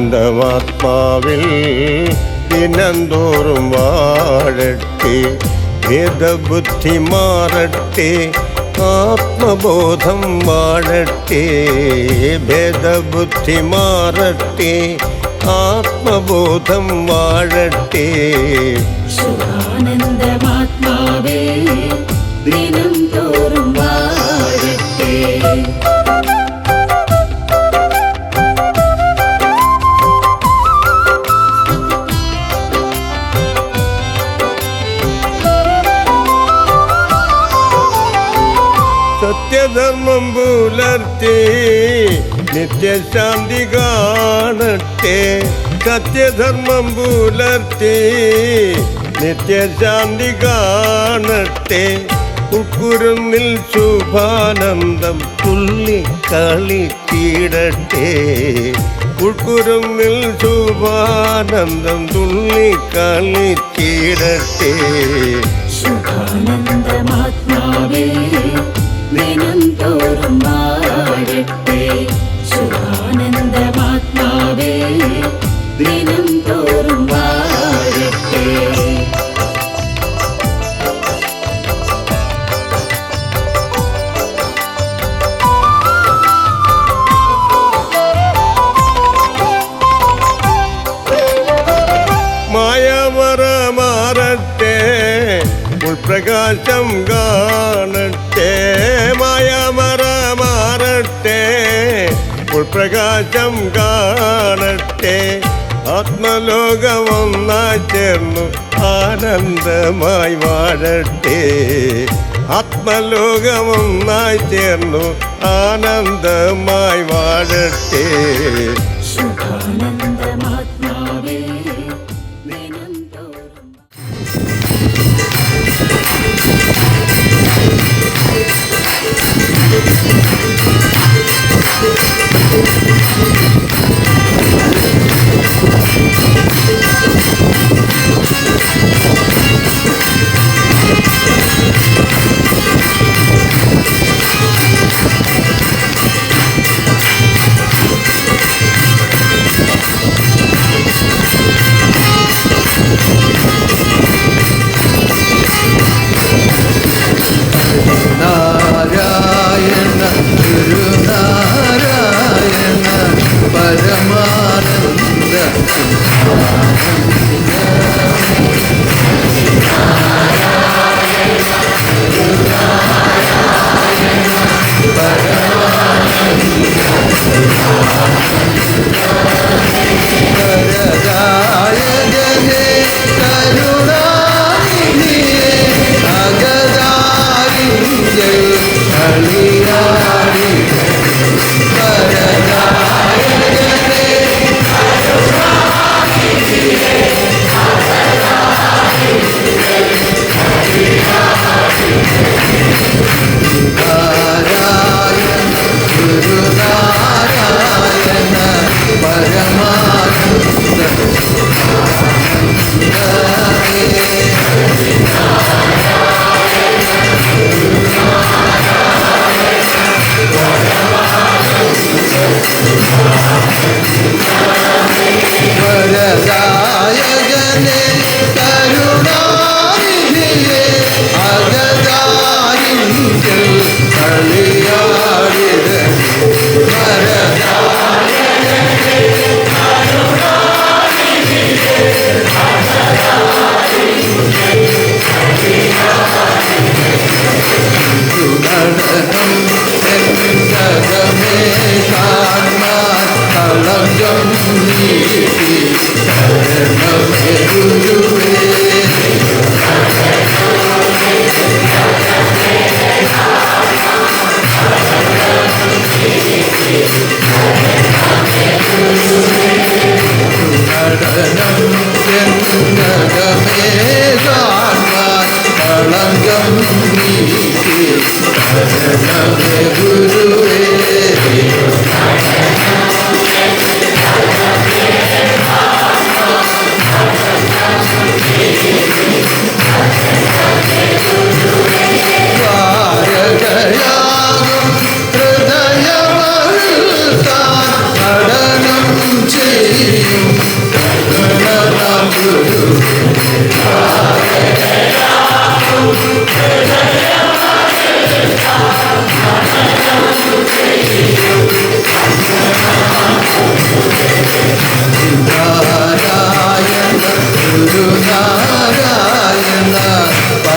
ആനന്ദമാത്മാവിൽ ദിനംതോറും വാഴട്ടെ. ഭേദബുദ്ധി മാറട്ടെ, ആത്മബോധം വാഴട്ടെ. ഭേദബുദ്ധി മാറട്ടെ, ആത്മബോധം വാഴട്ടെ. ശുഭാനന്ദമാത്മാവേ ദിനം തോറും വാഴട്ടെ. സത്യധർമ്മം പുലർത്തി നിത്യശാന്തി കാണട്ടെ. സത്യധർമ്മം പുലർത്തി നിത്യശാന്തി കാണട്ടെ. ഉൾക്കുരുന്നിൽ ശുഭാനന്ദം തുള്ളി കളിച്ചിടട്ടെ. ഉൾക്കുരുന്നിൽ ശുഭാനന്ദം തുള്ളി കളിച്ചിടട്ടെ. ശുഭാനന്ദമാത്മാവേ ദിനം തോറും വാഴട്ടെ. ശുഭാനന്ദമാത്മാവേ ദിനം തോറും വാഴട്ടെ. മായമറ മാറട്ടെ, ഉൾപ്രകാശം കാണട്ടെ. മായമറ മാറട്ടെ, ഉൾപ്രകാശം കാണട്ടെ. ആത്മലോകം ഒന്നായി ചേർന്നു ആനന്ദമായി വാഴട്ടെ. ആത്മലോകം ഒന്നായി ചേർന്നു ആനന്ദമായി വാഴട്ടെ. ശുഭാനന്ദമാത്മാവേ ദിനം തോറും നാരായണ ഗുരുനാരായണ പരമാനന്ദ വരദായകനേ കരുണാനിധിയേ അഗദാരിഞ്ജൽ കളിയാടി. വരദായകനേ നാരായണ ഗുരുനാരായണ പരമാനന്ദ വരദായകനേ കരുണാനിധിയേ അഗദാരിഞ്ജൽ കളിയാടിട. വരദായകനേ കരുണാനിധിയേ നടനം എന്നകമേ കാണാൻ കളങ്കം നീട്ടി ശരണമേ ഗുരുവേ. നടനം എന്നകമേ കാണാൻ കളങ്കം നീട്ടി ശരണമേ ഗുരുവേ. ദ്വാരകയാകും ഹൃദയമറുത്താൻ നടനം ചെയ്യ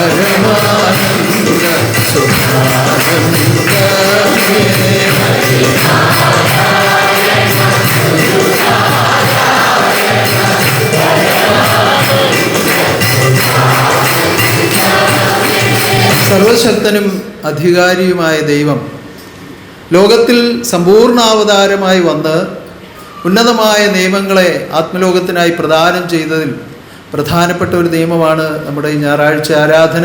പരമാനന്ദ സുഖാനന്ദമേ. സർവശക്തനും അധികാരിയുമായ ദൈവം ലോകത്തിൽ സമ്പൂർണ്ണാവതാരമായി വന്ന് ഉന്നതമായ നിയമങ്ങളെ ആത്മലോകത്തിനായി പ്രദാനം ചെയ്തതിൽ പ്രധാനപ്പെട്ട ഒരു നിയമമാണ് നമ്മുടെ ഈ ഞായറാഴ്ച ആരാധന.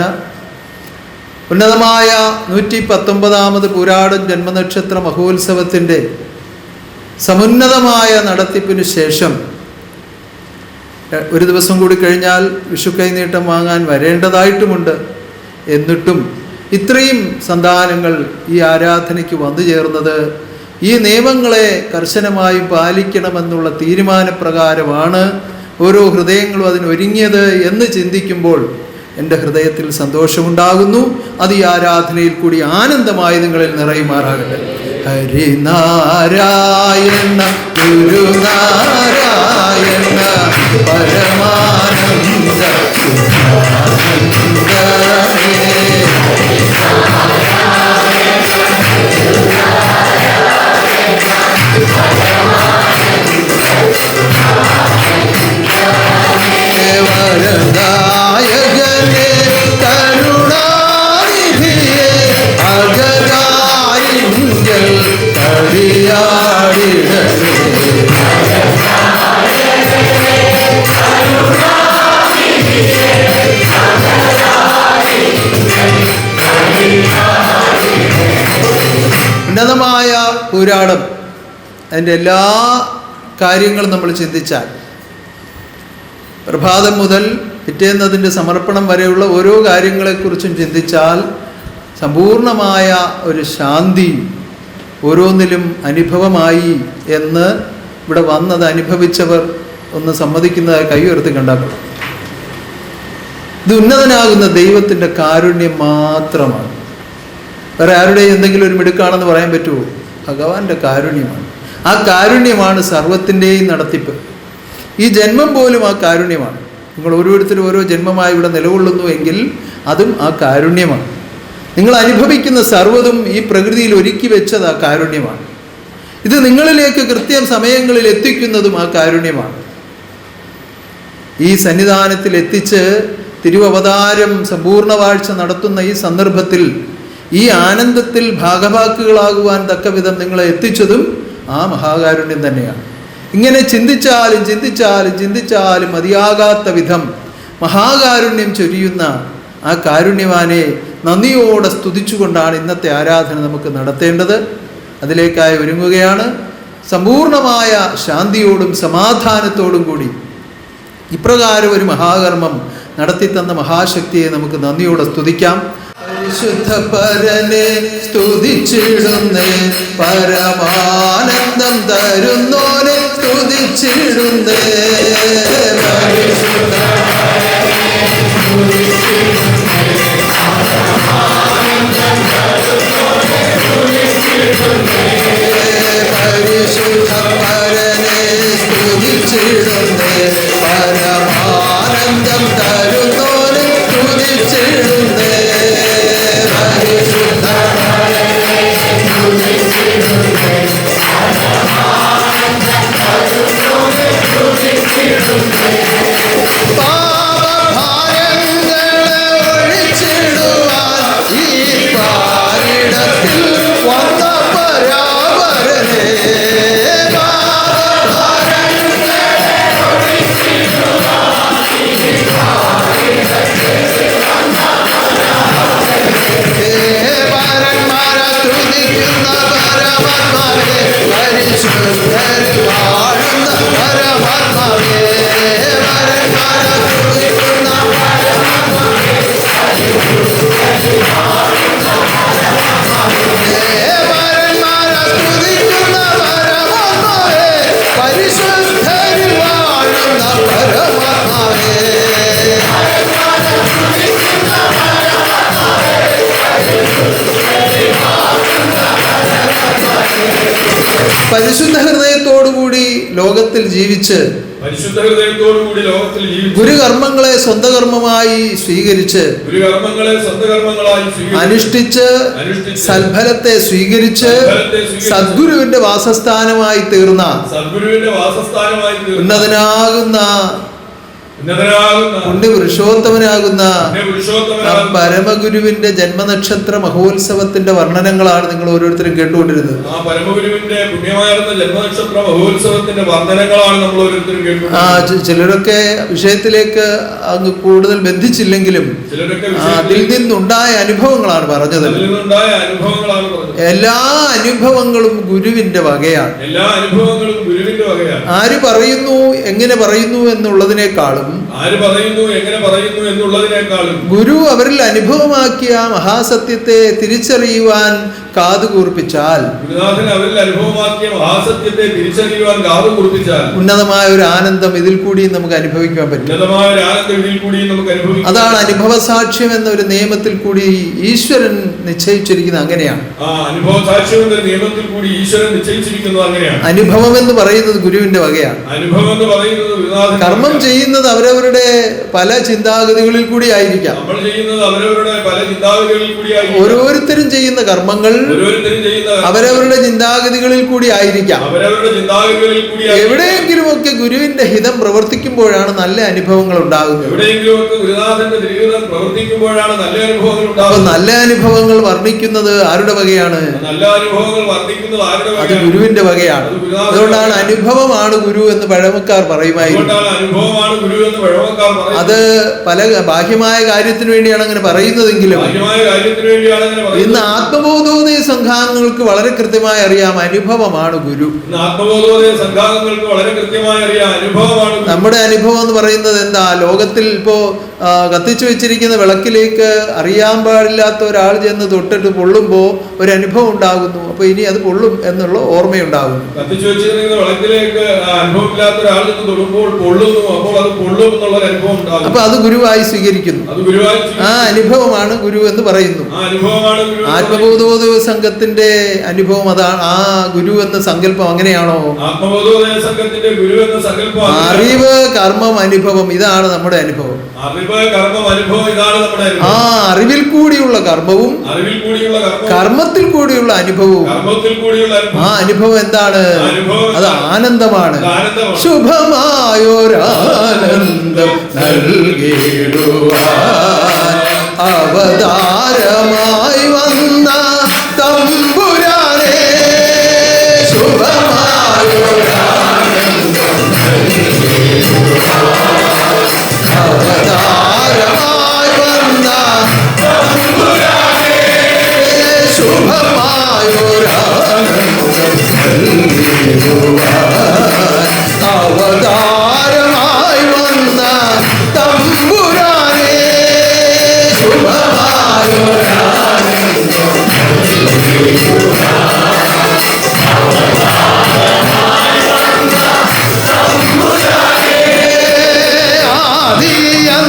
ഉന്നതമായ 119ാമത് പുരാടൻ ജന്മനക്ഷത്ര മഹോത്സവത്തിൻ്റെ സമുന്നതമായ നടത്തിപ്പിനു ശേഷം ഒരു ദിവസം കൂടി കഴിഞ്ഞാൽ വിഷു കൈനീട്ടം വാങ്ങാൻ വരേണ്ടതായിട്ടുമുണ്ട്. എന്നിട്ടും ഇത്രയും സന്താനങ്ങൾ ഈ ആരാധനയ്ക്ക് വന്നു ചേർന്നത് ഈ നിയമങ്ങളെ കർശനമായി പാലിക്കണമെന്നുള്ള തീരുമാനപ്രകാരമാണ് ഓരോ ഹൃദയങ്ങളും അതിനൊരുങ്ങിയത് എന്ന് ചിന്തിക്കുമ്പോൾ എൻ്റെ ഹൃദയത്തിൽ സന്തോഷമുണ്ടാകുന്നു. അത് ഈ ആരാധനയിൽ കൂടി ആനന്ദമായി നിങ്ങളിൽ നിറയുമാറാകട്ടെ. ഹരിനാരായണ ഗുരുനാരായണ പരമാനന്ദ വരദായകനേ കരുണാനിധിയേ അജരായിങ്കൽ കളിയാടിടണേ. ഉന്നതമായ പുരാണം അതിൻ്റെ എല്ലാ കാര്യങ്ങളും നമ്മൾ ചിന്തിച്ചാൽ പ്രഭാതം മുതൽ പിറ്റേന്നതിൻ്റെ സമർപ്പണം വരെയുള്ള ഓരോ കാര്യങ്ങളെക്കുറിച്ചും ചിന്തിച്ചാൽ സമ്പൂർണമായ ഒരു ശാന്തി ഓരോന്നിലും അനുഭവമായി എന്ന് ഇവിടെ വന്നത് അനുഭവിച്ചവർ ഒന്ന് സമ്മതിക്കുന്നതായി കൈ ഉയർത്തി കണ്ടാൽ ഇത് ഉന്നതനാകുന്ന ദൈവത്തിൻ്റെ കാരുണ്യം മാത്രമാണ്. വേറെ ആരുടെയും എന്തെങ്കിലും ഒരു മിടുക്കാണെന്ന് പറയാൻ പറ്റുമോ? ഭഗവാന്റെ കാരുണ്യമാണ്. ആ കാരുണ്യമാണ് സർവത്തിൻ്റെയും നടത്തിപ്പ്. ഈ ജന്മം പോലും ആ കാരുണ്യമാണ്. നിങ്ങൾ ഓരോരുത്തരും ഓരോ ജന്മമായി ഇവിടെ നിലകൊള്ളുന്നു എങ്കിൽ അതും ആ കാരുണ്യമാണ്. നിങ്ങൾ അനുഭവിക്കുന്ന സർവ്വതും ഈ പ്രകൃതിയിൽ ഒരുക്കി വെച്ചത് ആ കാരുണ്യമാണ്. ഇത് നിങ്ങളിലേക്ക് കൃത്യം സമയങ്ങളിൽ എത്തിക്കുന്നതും ആ കാരുണ്യമാണ്. ഈ സന്നിധാനത്തിൽ എത്തിച്ച് തിരുവവതാരം സമ്പൂർണ്ണ വാഴ്ച നടത്തുന്ന ഈ സന്ദർഭത്തിൽ ഈ ആനന്ദത്തിൽ ഭാഗഭാക്കുകളാകുവാൻ തക്കവിധം നിങ്ങളെ എത്തിച്ചതും ആ മഹാകാരുണ്യം തന്നെയാണ്. ഇങ്ങനെ ചിന്തിച്ചാലും ചിന്തിച്ചാലും ചിന്തിച്ചാലും മതിയാകാത്ത വിധം മഹാകാരുണ്യം ചൊരിയുന്ന ആ കാരുണ്യവാനെ നന്ദിയോടെ സ്തുതിച്ചുകൊണ്ടാണ് ഇന്നത്തെ ആരാധന നമുക്ക് നടത്തേണ്ടത്. അതിലേക്കായി ഒരുങ്ങുകയാണ്. സമ്പൂർണമായ ശാന്തിയോടും സമാധാനത്തോടും കൂടി ഇപ്രകാരം ഒരു മഹാകർമ്മം നടത്തിത്തന്ന മഹാശക്തിയെ നമുക്ക് നന്ദിയോടെ സ്തുതിക്കാം. പരിശുദ്ധ പരനെ സ്തുതിച്ചിടുന്നേ, പരമാനന്ദം തരുന്നോനെ സ്തുതിച്ചിടുന്നേ. പരിശുദ്ധ പരനെ സ്തുതിച്ചിടുന്നേ, പരമാനന്ദം തരുന്നോനെ സ്തുതിച്ചിടുന്നേ. പാപഭാരങ്ങളെ ഒഴിച്ചിടുവാൻ ഈ പാരിടത്തിൽ വന്ന പരാപരനെ. ദേവന്മാരെ സ്തുതിക്കുന്ന പരമാത്മാവേ, പരിശുദ്ധരിൽ വാഴുന്ന പരമാത്മാവേ. ദേവന്മാരെ സ്തുതിക്കുന്ന പരമാത്മാവേ, പരിശുദ്ധരിൽ വാഴുന്ന പരമാത്മാവേ. പരിശുദ്ധ ഹൃദയത്തോടുകൂടി ലോകത്തിൽ ജീവിച്ച് പരിശുദ്ധ ഹൃദയത്തോടുകൂടി ലോകത്തിൽ ജീവിച്ചു ഗുരുകർമ്മങ്ങളെ സ്വന്തം കർമ്മമായി സ്വീകരിച്ച് ഗുരുകർമ്മങ്ങളെ സ്വന്തം കർമ്മങ്ങളായി സ്വീകരിച്ചു അനുഷ്ഠിച്ച് സൽഫലത്തെ സ്വീകരിച്ച് സദ്ഗുരുവിന്റെ വാസസ്ഥാനമായി തീർന്ന സദ്ഗുരുവിന്റെ വാസസ്ഥാനമായി തീർന്ന ഉന്നതനാകുന്ന പുണ്യപുരുഷോത്തമനാകുന്ന ആ പരമഗുരുവിന്റെ ജന്മനക്ഷത്ര മഹോത്സവത്തിന്റെ വർണ്ണനങ്ങളാണ് നിങ്ങൾ ഓരോരുത്തരും കേട്ടുകൊണ്ടിരുന്നത്. ആ പരമഗുരുവിന്റെ പുണ്യമായിരുന്ന ജന്മനക്ഷത്ര മഹോത്സവത്തിന്റെ വർണ്ണനങ്ങളാണ് നമ്മൾ ഓരോരുത്തരും കേട്ടുകൊണ്ടിരുന്നത്. ചിലരൊക്കെ വിഷയത്തിലേക്ക് അങ്ങ് കൂടുതൽ ബന്ധിച്ചില്ലെങ്കിലും അതിൽ നിന്നുണ്ടായ അനുഭവങ്ങളാണ് പറഞ്ഞത്. എല്ലാ അനുഭവങ്ങളും ഗുരുവിന്റെ വകയാണ്. എല്ലാ അനുഭവങ്ങളും ഗുരുവിന്റെ വകയാണ്. ആര് പറയുന്നു എങ്ങനെ പറയുന്നു എന്നുള്ളതിനേക്കാളും ഗുരു അവരിൽ അനുഭവമാക്കിയ മഹാസത്യത്തെ തിരിച്ചറിയുവാൻ കാതുകൂർപ്പിച്ചാൽ ഉന്നതമായ ഒരു ആനന്ദം ഇതിൽ കൂടി നമുക്ക് അനുഭവിക്കാൻ പറ്റും. അതാണ് അനുഭവ സാക്ഷ്യം എന്ന ഒരു നിയമത്തിൽ കൂടി ഈശ്വരൻ നിശ്ചയിച്ചിരിക്കുന്നത്. അങ്ങനെയാണ് അനുഭവം എന്ന് പറയുന്നത് ഗുരുവിന്റെ വകയാണ്. കർമ്മം ചെയ്യുന്നത് അവരവരുടെ പല ചിന്താഗതികളിൽ കൂടി ആയിരിക്കാം. ഓരോരുത്തരും ചെയ്യുന്ന കർമ്മങ്ങൾ അവരവരുടെ ചിന്താഗതികളിൽ കൂടി ആയിരിക്കാം. എവിടെയെങ്കിലുമൊക്കെ ഗുരുവിന്റെ ഹിതം പ്രവർത്തിക്കുമ്പോഴാണ് നല്ല അനുഭവങ്ങൾ ഉണ്ടാകുന്നത്. അപ്പൊ നല്ല അനുഭവങ്ങൾ വർണ്ണിക്കുന്നത് ആരുടെ വകയാണ്? അത് ഗുരുവിന്റെ വകയാണ്. അതുകൊണ്ടാണ് അനുഭവമാണ് ഗുരു എന്ന് പഴമക്കാർ പറയുമായിരുന്നു. അത് പല ബാഹ്യമായ കാര്യത്തിന് വേണ്ടിയാണ് അങ്ങനെ പറയുന്നതെങ്കിലും ഇന്ന് ആത്മബോധോദയ സംഘാംഗങ്ങൾക്ക് വളരെ കൃത്യമായി അറിയാം അനുഭവമാണ് ഗുരു. നമ്മുടെ അനുഭവം എന്ന് പറയുന്നത് എന്താ? ലോകത്തിൽ ഇപ്പോ കത്തിച്ചു വെച്ചിരിക്കുന്ന വിളക്കിലേക്ക് അറിയാൻ പാടില്ലാത്ത ഒരാൾ ചെന്ന് തൊട്ടിട്ട് പൊള്ളുമ്പോ ഒരു അനുഭവം ഉണ്ടാകുന്നു. അപ്പൊ ഇനി അത് പൊള്ളും എന്നുള്ള ഓർമ്മയുണ്ടാകുന്നു. അപ്പൊ അത് ഗുരുവായി സ്വീകരിക്കുന്നു. ആ അനുഭവമാണ് ഗുരു എന്ന് പറയുന്നു. ആത്മബോധോദയ സംഘത്തിന്റെ അനുഭവം അതാണ്. ആ ഗുരു എന്ന സങ്കല്പം അങ്ങനെയാണോ? അറിവ്, കർമ്മം, അനുഭവം, ഇതാണ് നമ്മുടെ അനുഭവം. ആ അറിവിൽ കൂടിയുള്ള കർമ്മവും കർമ്മത്തിൽ കൂടിയുള്ള അനുഭവവും. ആ അനുഭവം എന്താണ്? അത് ആനന്ദമാണ്. ശുഭമായൊരാനന്ദം നൽകിടുവാൻ അവതാരമായി വന്ന തമ്പുരാനെ, ശുഭമായൊരാനന്ദം അവതാരമായി വന്ന തമ്പുരാനെ, ശുഭമായൊരാനന്ദം നൽകിടുവാൻ അവതാരമായി വന്ന തമ്പുരാനെ, ശുഭമായൊരാനന്ദം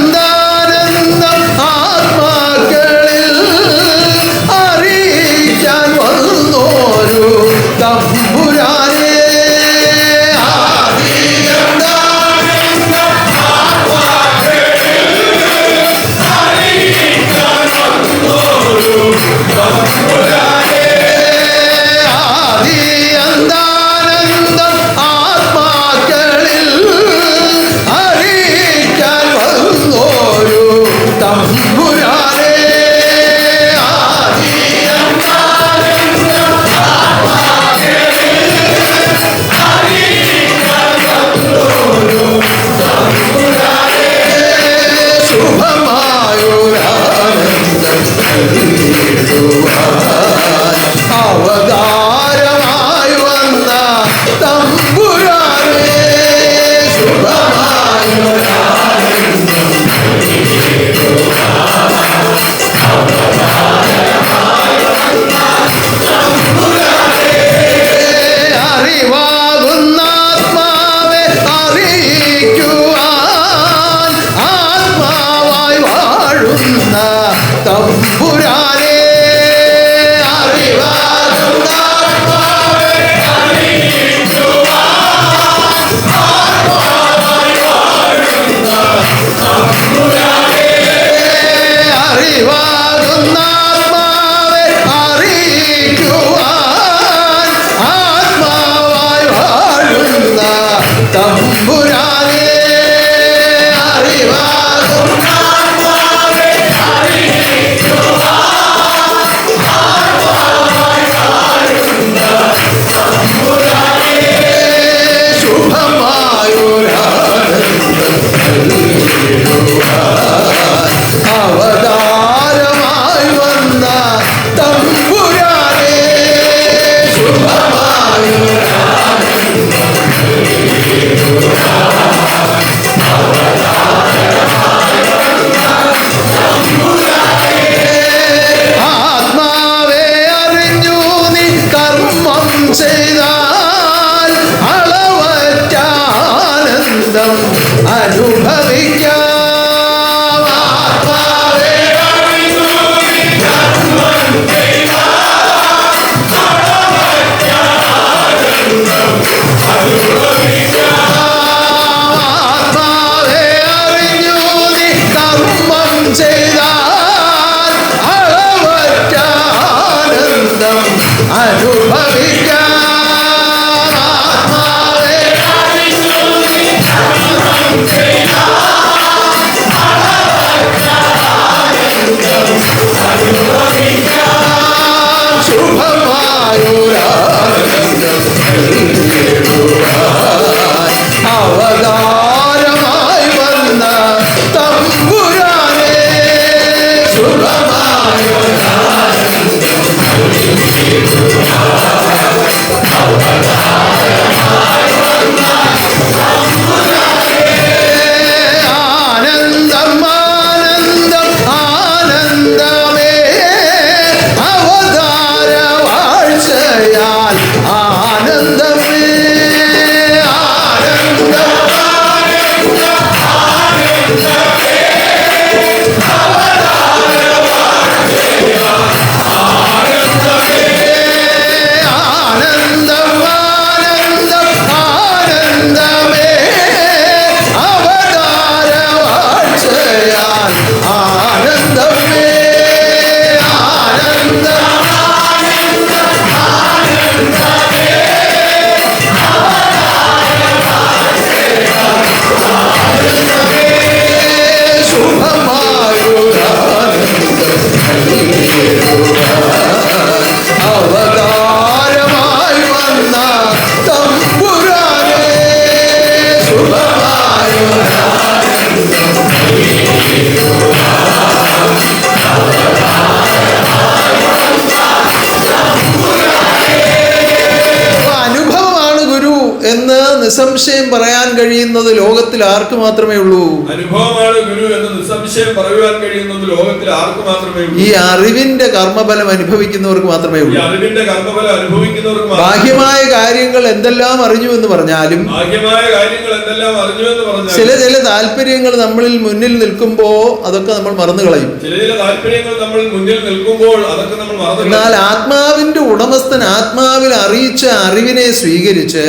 ആദിയന്താനന്ദം ആത്മാക്കളിൽ അറിയിക്കാൻ വന്നോരു തമ്പുരാനെ, ആദിയന്താനന്ദം ആത്മാക്കളിൽ അറിയിക്കാൻ വന്നോരു തമ്പുരാനെ, ശുഭമായൊരാനന്ദം നൽകിടുവാൻ അവതാരമായി വന്ന തമ്പുരാനെ, ശുഭമായൊരാനന്ദം അറിവാകുന്ന ആത്മാവെ അറിയിക്കുവാൻ ആത്മാവായി വാഴുന്ന തമ്പുരാനെ, അറിവാകുന്ന ആത്മാവെ അറിയിക്കുവാൻ ആത്മാവായി അവതാരമായി വന്ന തമ്പുരാനേ അനുഭവമാണ് ഗുരു എന്ന് നിസ്സംശയം പറയാൻ കഴിയുന്നത് ലോകത്തിൽ ആർക്ക് മാത്രമേ ഉള്ളൂ. അനുഭവമാണ് ഗുരു എന്ന് നിസ്സംശയം പറയുവാൻ കഴിയുന്നത് ലോകത്തിൽ ആർക്ക് മാത്രമേ ഉള്ളൂ. ഈ അറിവിന്റെ കർമ്മഫലം അനുഭവിക്കുന്നവർക്ക് മാത്രമേ ഉള്ളൂ. അറിവിന്റെ കർമ്മഫലം അനുഭവിക്കുന്നവർക്ക്. ബാഹ്യമായ കാര്യങ്ങൾ എന്തെല്ലാം അറിഞ്ഞു എന്ന് പറഞ്ഞാലും ചില താല്പര്യങ്ങൾ നമ്മളിൽ മുന്നിൽ നിൽക്കുമ്പോ അതൊക്കെ നമ്മൾ മറന്നു കളയും. എന്നാൽ ആത്മാവിന്റെ ഉടമസ്ഥൻ ആത്മാവിൽ അറിയിച്ച അറിവിനെ സ്വീകരിച്ച്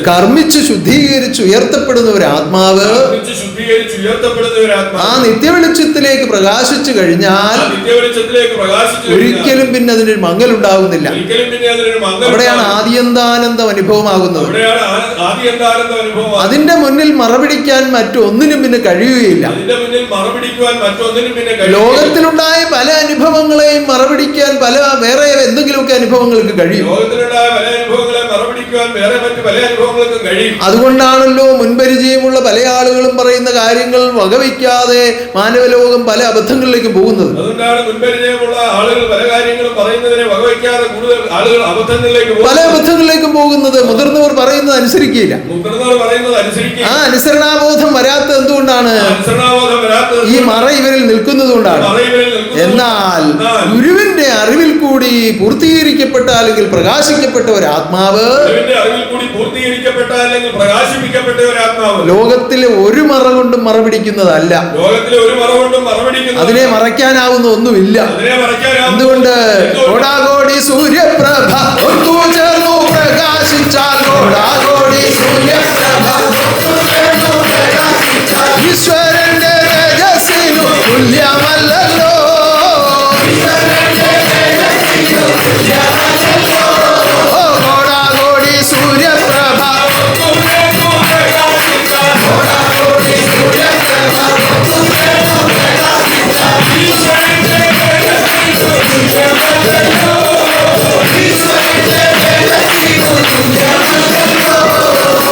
കർമ്മിച്ച് ശുദ്ധീകരിച്ച് ഉയർത്തപ്പെടുന്ന ഒരു ആത്മാവ് ആ നിത്യവെളിച്ചത്തിലേക്ക് പ്രകാശിച്ചു കഴിഞ്ഞാൽ ഒരിക്കലും പിന്നെ അതിനൊരു മങ്ങൽ ഉണ്ടാകുന്നില്ല. അവിടെയാണ് ആദ്യന്താനന്ദം അനുഭവമാകുന്നത്. അതിന്റെ മുന്നിൽ മറപിടിക്കാൻ മറ്റൊന്നിനും പിന്നെ കഴിയുകയില്ല. ലോകത്തിലുണ്ടായ പല അനുഭവങ്ങളെയും മറപിടിക്കാൻ പല വേറെ എന്തെങ്കിലുമൊക്കെ അനുഭവങ്ങൾക്ക് കഴിയും. അതുകൊണ്ടാണല്ലോ മുൻപരിചയമുള്ള പല ആളുകളും പറയുന്ന കാര്യങ്ങൾ വകവയ്ക്കാതെ മാനവലോകം പല അബദ്ധങ്ങളിലേക്കും പോകുന്നത്. പല അബദ്ധങ്ങളിലേക്കും പോകുന്നത് മുതിർന്നവർ പറയുന്നത് അനുസരിക്കില്ല. ആ അനുസരണാബോധം വരാത്തത് എന്തുകൊണ്ടാണ്? ഈ മറ ഇവരിൽ നിൽക്കുന്നത് കൊണ്ടാണ്. എന്നാൽ ഗുരുവിന്റെ അറിവിൽ കൂടി പൂർത്തീകരിക്കപ്പെട്ട അല്ലെങ്കിൽ പ്രകാശിക്കപ്പെട്ട ഒരു ആത്മാവ് ലോകത്തിലെ ഒരു മറ കൊണ്ടും മറ പിടിക്കുന്നതല്ല. അതിനെ മറയ്ക്കാനാവുന്ന ഒന്നുമില്ല. എന്തുകൊണ്ട്? കോടാകോടി സൂര്യപ്രഭ ഒത്തുചേർന്നു പ്രകാശിച്ചാൽ കോടാകോടി സൂര്യപ്രഭ ഈശ്വരന്റെ തേജസ്സിനു തുല്യമല്ലല്ലോ. കോടാകോടി സൂര്യപ്രഭ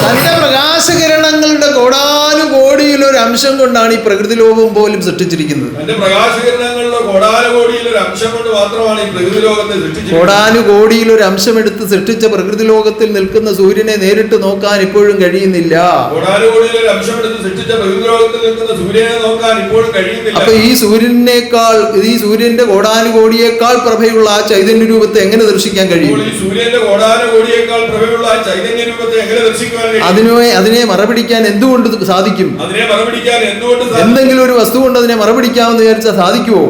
തന്റെ പ്രകാശകിരണങ്ങളുടെ കോടാനുകോടിയിലൊരു അംശം കൊണ്ടാണ് ഈ പ്രകൃതി ലോകം പോലും സൃഷ്ടിച്ചിരിക്കുന്നത്. കോടാനുകോടിയിലൊരു അംശം എടുത്ത് സൃഷ്ടിച്ച പ്രകൃതി ലോകത്തിൽ നിൽക്കുന്ന സൂര്യനെ നേരിട്ട് നോക്കാൻ ഇപ്പോഴും കഴിയുന്നില്ല. അപ്പൊ ഈ സൂര്യന്റെ കോടാനുകോടിയേക്കാൾ പ്രഭയുള്ള ആ ചൈതന്യ രൂപത്തെ എങ്ങനെ ദർശിക്കാൻ കഴിയും? അതിനെ മറപിടിക്കാൻ എന്തുകൊണ്ട് സാധിക്കും? എന്തെങ്കിലും ഒരു വസ്തു കൊണ്ട് അതിനെ മറപിടിക്കാമെന്ന് വിചാരിച്ചാൽ സാധിക്കുമോ?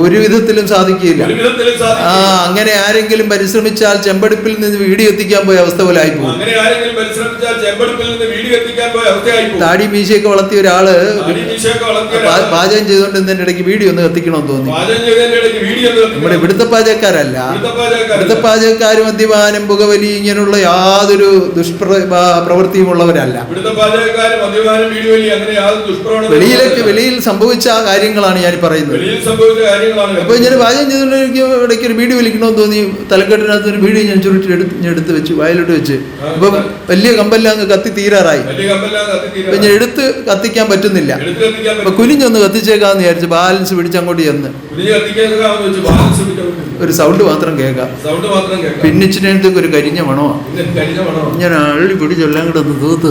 ഒരു വിധത്തിലും സാധിക്കില്ല. അങ്ങനെ ആരെങ്കിലും പരിശ്രമിച്ചാൽ ചെമ്പടുപ്പിൽ നിന്ന് വീഡിയോ എത്തിക്കാൻ പോയ അവസ്ഥ പോലെ ആയിപ്പോ. താടി മീശയൊക്കെ വളർത്തിയ ഒരാള് പാചകം ചെയ്തുകൊണ്ട് ഇടയ്ക്ക് വീഡിയോ ഒന്ന് കത്തിക്കണമെന്ന് തോന്നി. നമ്മുടെ ഇവിടുത്തെ പാചകക്കാരല്ല. ഇവിടുത്തെ പാചകക്കാർ മദ്യപാനം, പുകവലി ഇങ്ങനെയുള്ള യാതൊരു പ്രവൃത്തിയും ഉള്ളവരല്ല. വെളിയിൽ സംഭവിച്ച കാര്യങ്ങളാണ് ഞാൻ പറയുന്നത്. അപ്പൊ ഞാൻ പാചകം ചെയ്തുകൊണ്ട് എനിക്ക് ഇടയ്ക്ക് ഒരു വീഡിയോ വലിക്കണമെന്ന് തോന്നി. തലക്കെട്ടിനകത്ത് ഒരു വീഡിയോ ഞാൻ എടുത്ത് വെച്ച് വയലോട്ട് വെച്ച്. അപ്പൊ വലിയ കമ്പെല്ലാം അങ്ങ് കത്തി തീരാറായി. അപ്പൊ ഞാൻ എടുത്ത് കത്തിക്കാൻ പറ്റുന്നില്ല. അപ്പൊ കുനിഞ്ഞൊന്ന് കത്തിച്ചേക്കാന്ന് വിചാരിച്ചു. ബാലൻസ് പിടിച്ച് അങ്ങോട്ട് ചെന്ന് ഒരു സൗണ്ട് മാത്രം കേൾക്കാം. പിന്നിച്ചിനടുത്തേക്ക് ഒരു കരിഞ്ഞ മണോ. ഞാൻ അള്ളി പിടിച്ചെല്ലാം കൂടെ ഒന്ന് തൂത്ത്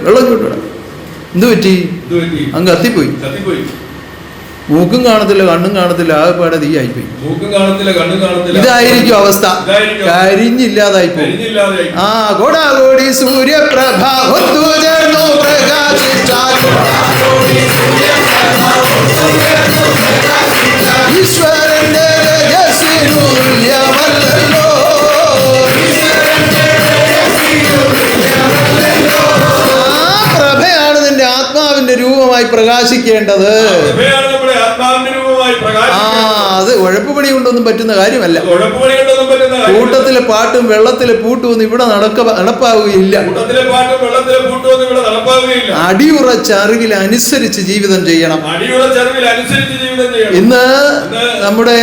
വെള്ളം ചൂട്ട. എന്ത് പറ്റി? അങ്ങ് കത്തിപ്പോയി. മൂക്കും കാണത്തില്ല, കണ്ണും കാണത്തില്ല, ആകെപ്പാടെ തീയായിപ്പോയി. ഇതായിരിക്കും അവസ്ഥ. കരിഞ്ഞില്ലാതായിപ്പോയി. ആ കോടാകോടി സൂര്യപ്രഭ ഒത്തുചേർന്നു പ്രകാശിച്ചാൽ ഈശ്വരന്റെ രഹസ്യനു തുല്യമല്ലല്ലോ. ആ പ്രഭയാണ് നിന്റെ ആത്മാവിന്റെ രൂപമായി പ്രകാശിക്കേണ്ടത്. അത് ഉഴപ്പുപണി കൊണ്ടൊന്നും പറ്റുന്ന കാര്യമല്ല. കൂട്ടത്തിലെ പാട്ടും വെള്ളത്തിലെ പൂട്ടും ഒന്നും ഇവിടെ നടപ്പാവുകയില്ല. കൂട്ടത്തിലെ പാട്ടും വെള്ളത്തിലെ പൂട്ടും ഒന്നും ഇവിടെ നടപ്പാവുകയില്ല. അടിയുറച്ച അറിവിൽ അനുസരിച്ച് ജീവിതം ചെയ്യണം. അടിയുറച്ച അറിവിൽ അനുസരിച്ച് ജീവിതം ചെയ്യണം. ഇന്ന് നമ്മുടെ